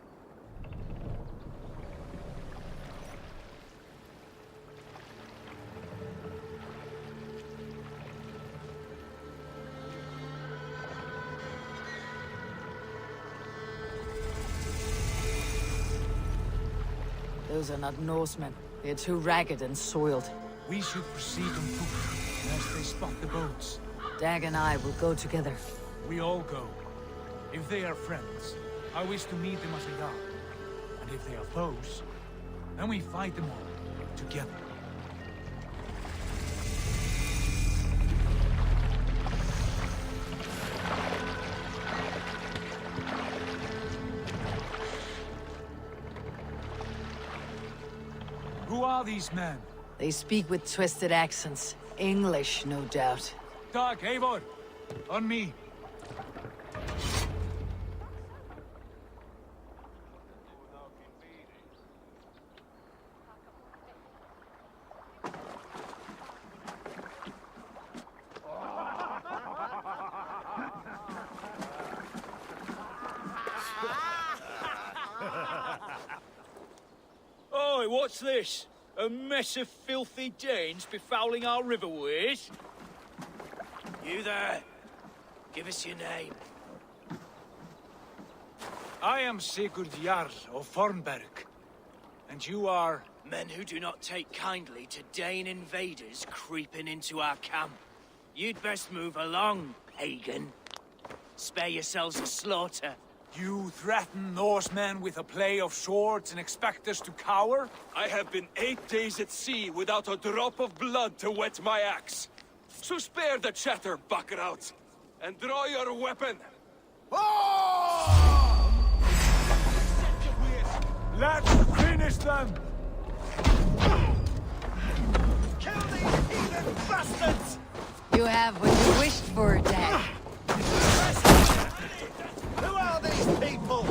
Those are not Norsemen. They're too ragged and soiled. We should proceed on foot, lest they spot the boats. Dag and I will go together. We all go. If they are friends, I wish to meet them as they are. And if they are foes, then we fight them all, together. Who are these men? They speak with twisted accents. English, no doubt. Dag, Eivor! On me! Oi, what's this? A mess of filthy Danes befouling our riverways? You there! Give us your name. I am Sigurd Jarl of Fornberg. And you are... Men who do not take kindly to Dane invaders creeping into our camp. You'd best move along, pagan. Spare yourselves a slaughter. You threaten Norsemen with a play of swords and expect us to cower? I have been 8 days at sea without a drop of blood to wet my axe. So spare the chatter, Buckerout, and draw your weapon. Let's finish them! Kill these heathen bastards! You have what you wished for, Dag. Who are these people?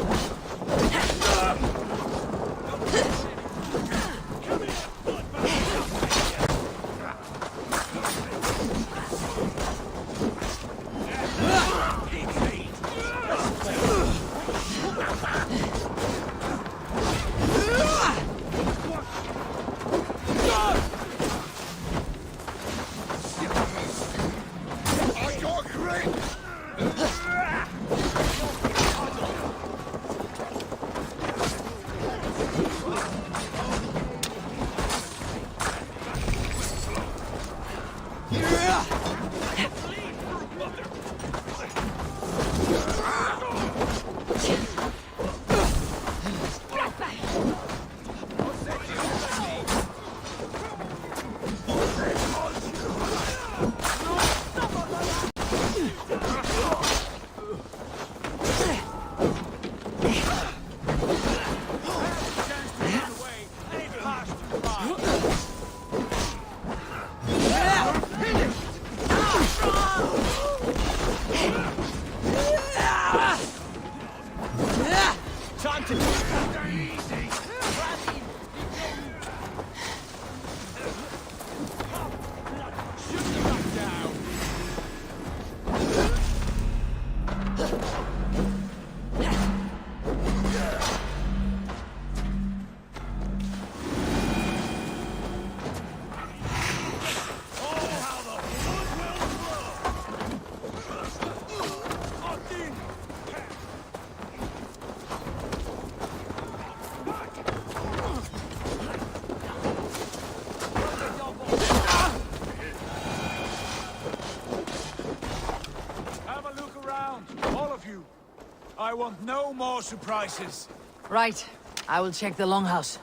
I want no more surprises. Right. I will check the longhouse.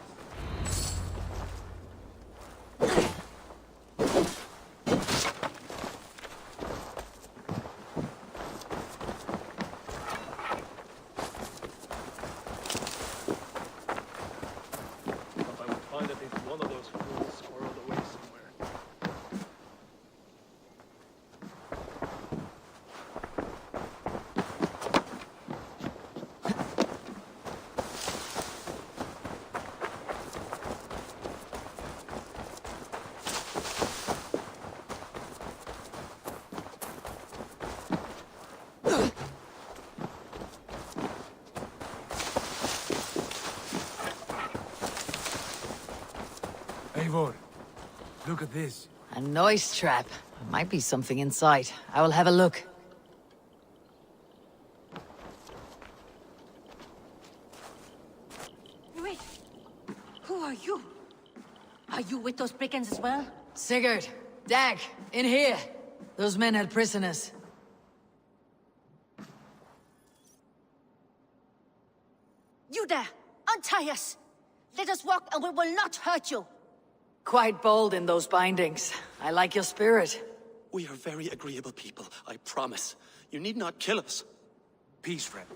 Look at this. A noise trap. There might be something inside. I will have a look. Wait. Who are you? Are you with those brigands as well? Sigurd, Dag, in here. Those men had prisoners. You there! Untie us! Let us walk and we will not hurt you! Quite bold in those bindings. I like your spirit. We are very agreeable people, I promise. You need not kill us. Peace, friend.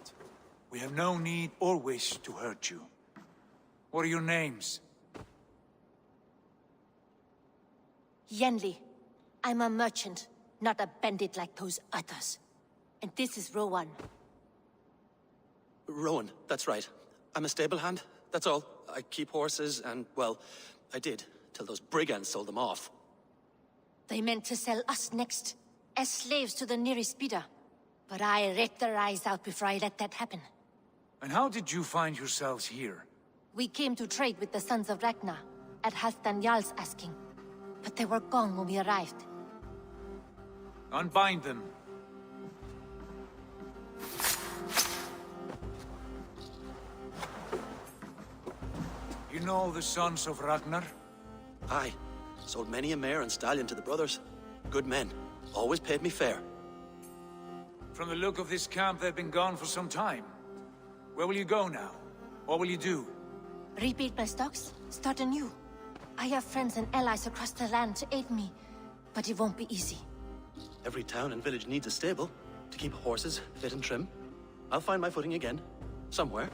We have no need or wish to hurt you. What are your names? Yenli. I'm a merchant, not a bandit like those others. And this is Rowan. Rowan, that's right. I'm a stable hand, that's all. I keep horses and, well, I did, till those brigands sold them off. They meant to sell us next, as slaves to the nearest bidder. But I ripped their eyes out before I let that happen. And how did you find yourselves here? We came to trade with the Sons of Ragnar, at Halfdan Jarl's asking. But they were gone when we arrived. Unbind them. You know the Sons of Ragnar? Aye. Sold many a mare and stallion to the brothers. Good men. Always paid me fair. From the look of this camp, they've been gone for some time. Where will you go now? What will you do? Rebuild my stocks, start anew. I have friends and allies across the land to aid me, but it won't be easy. Every town and village needs a stable to keep horses fit and trim. I'll find my footing again. Somewhere.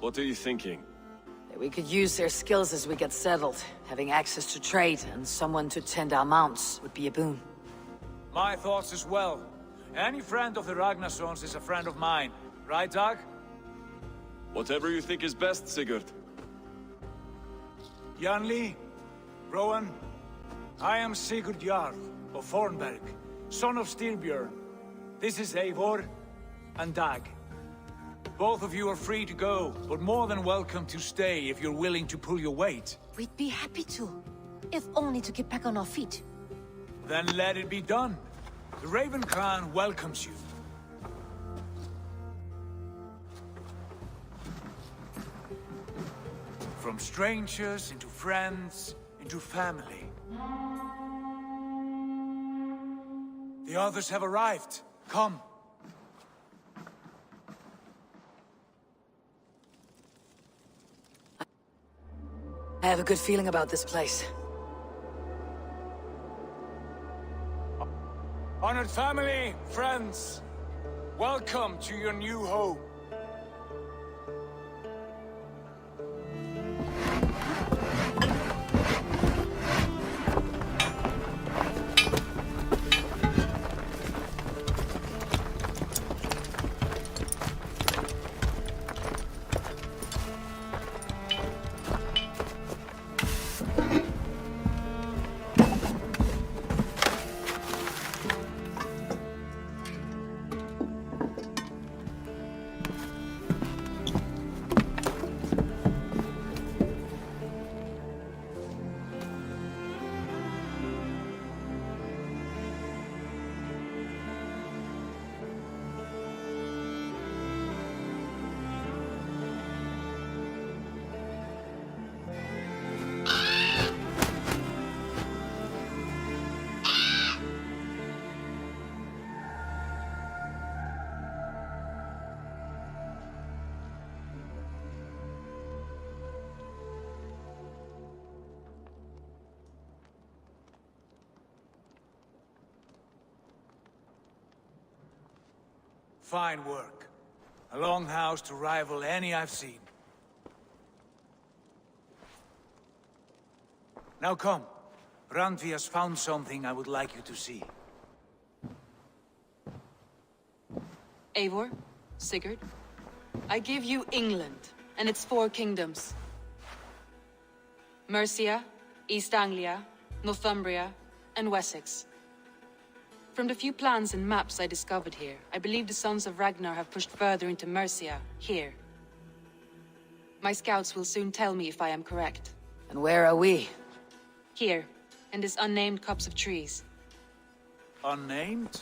What are you thinking? We could use their skills as we get settled. Having access to trade and someone to tend our mounts would be a boon. My thoughts as well. Any friend of the Ragnarsons is a friend of mine. Right, Dag? Whatever you think is best, Sigurd. Janli, Rowan, I am Sigurd Jarl of Fornberg, son of Styrbjörn. This is Eivor and Dag. Both of you are free to go, but more than welcome to stay if you're willing to pull your weight. We'd be happy to, if only to get back on our feet. Then let it be done. The Raven Clan welcomes you. From strangers into friends, into family. The others have arrived. Come. I have a good feeling about this place. Honored family, friends, welcome to your new home. Fine work. A longhouse to rival any I've seen. Now come. Randvi has found something I would like you to see. Eivor, Sigurd, I give you England and its 4 kingdoms. Mercia, East Anglia, Northumbria, and Wessex. From the few plans and maps I discovered here, I believe the Sons of Ragnar have pushed further into Mercia, here. My scouts will soon tell me if I am correct. And where are we? Here, in this unnamed copse of trees. Unnamed?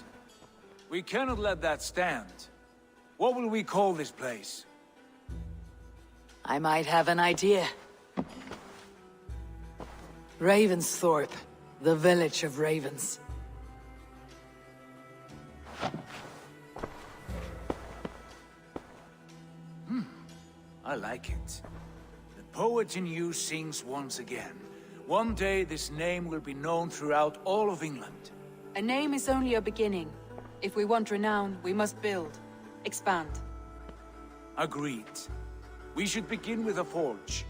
We cannot let that stand. What will we call this place? I might have an idea. Ravensthorpe, the village of ravens. I like it. The poet in you sings once again. One day this name will be known throughout all of England. A name is only a beginning. If we want renown, we must build. Expand. Agreed. We should begin with a forge.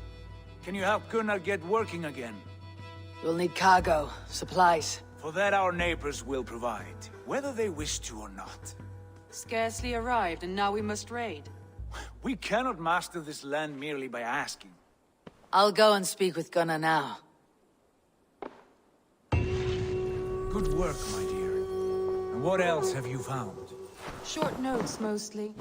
Can you help Gunnar get working again? We'll need cargo, supplies. For that our neighbors will provide, whether they wish to or not. Scarcely arrived, and now we must raid. We cannot master this land merely by asking. I'll go and speak with Gunnar now. Good work, my dear. And what else have you found? Short notes, mostly.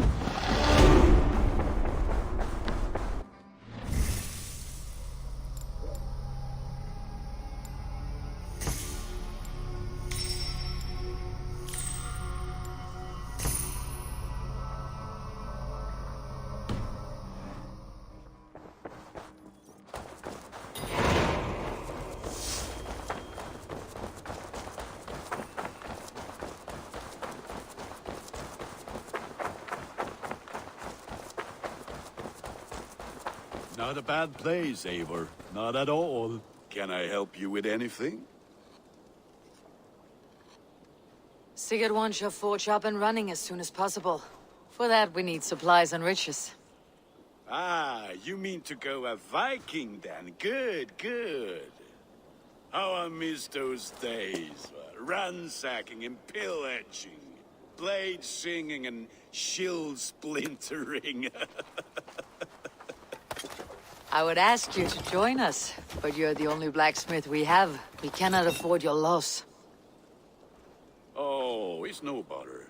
Not a bad place, Eivor. Not at all. Can I help you with anything? Sigurd wants your forge up and running as soon as possible. For that, we need supplies and riches. Ah, you mean to go a Viking then? Good, good. How I miss those days. Ransacking and pillaging. Blade singing and shield splintering. I would ask you to join us, but you're the only blacksmith we have. We cannot afford your loss. Oh, it's no bother.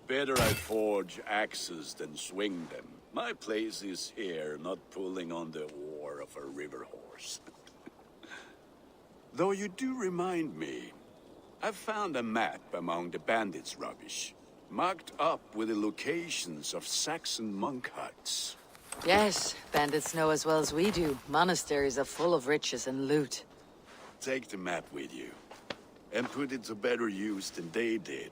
Better I forge axes than swing them. My place is here, not pulling on the oar of a river horse. Though you do remind me, I found a map among the bandits' rubbish, marked up with the locations of Saxon monk huts. Yes, bandits know as well as we do. Monasteries are full of riches and loot. Take the map with you, and put it to better use than they did.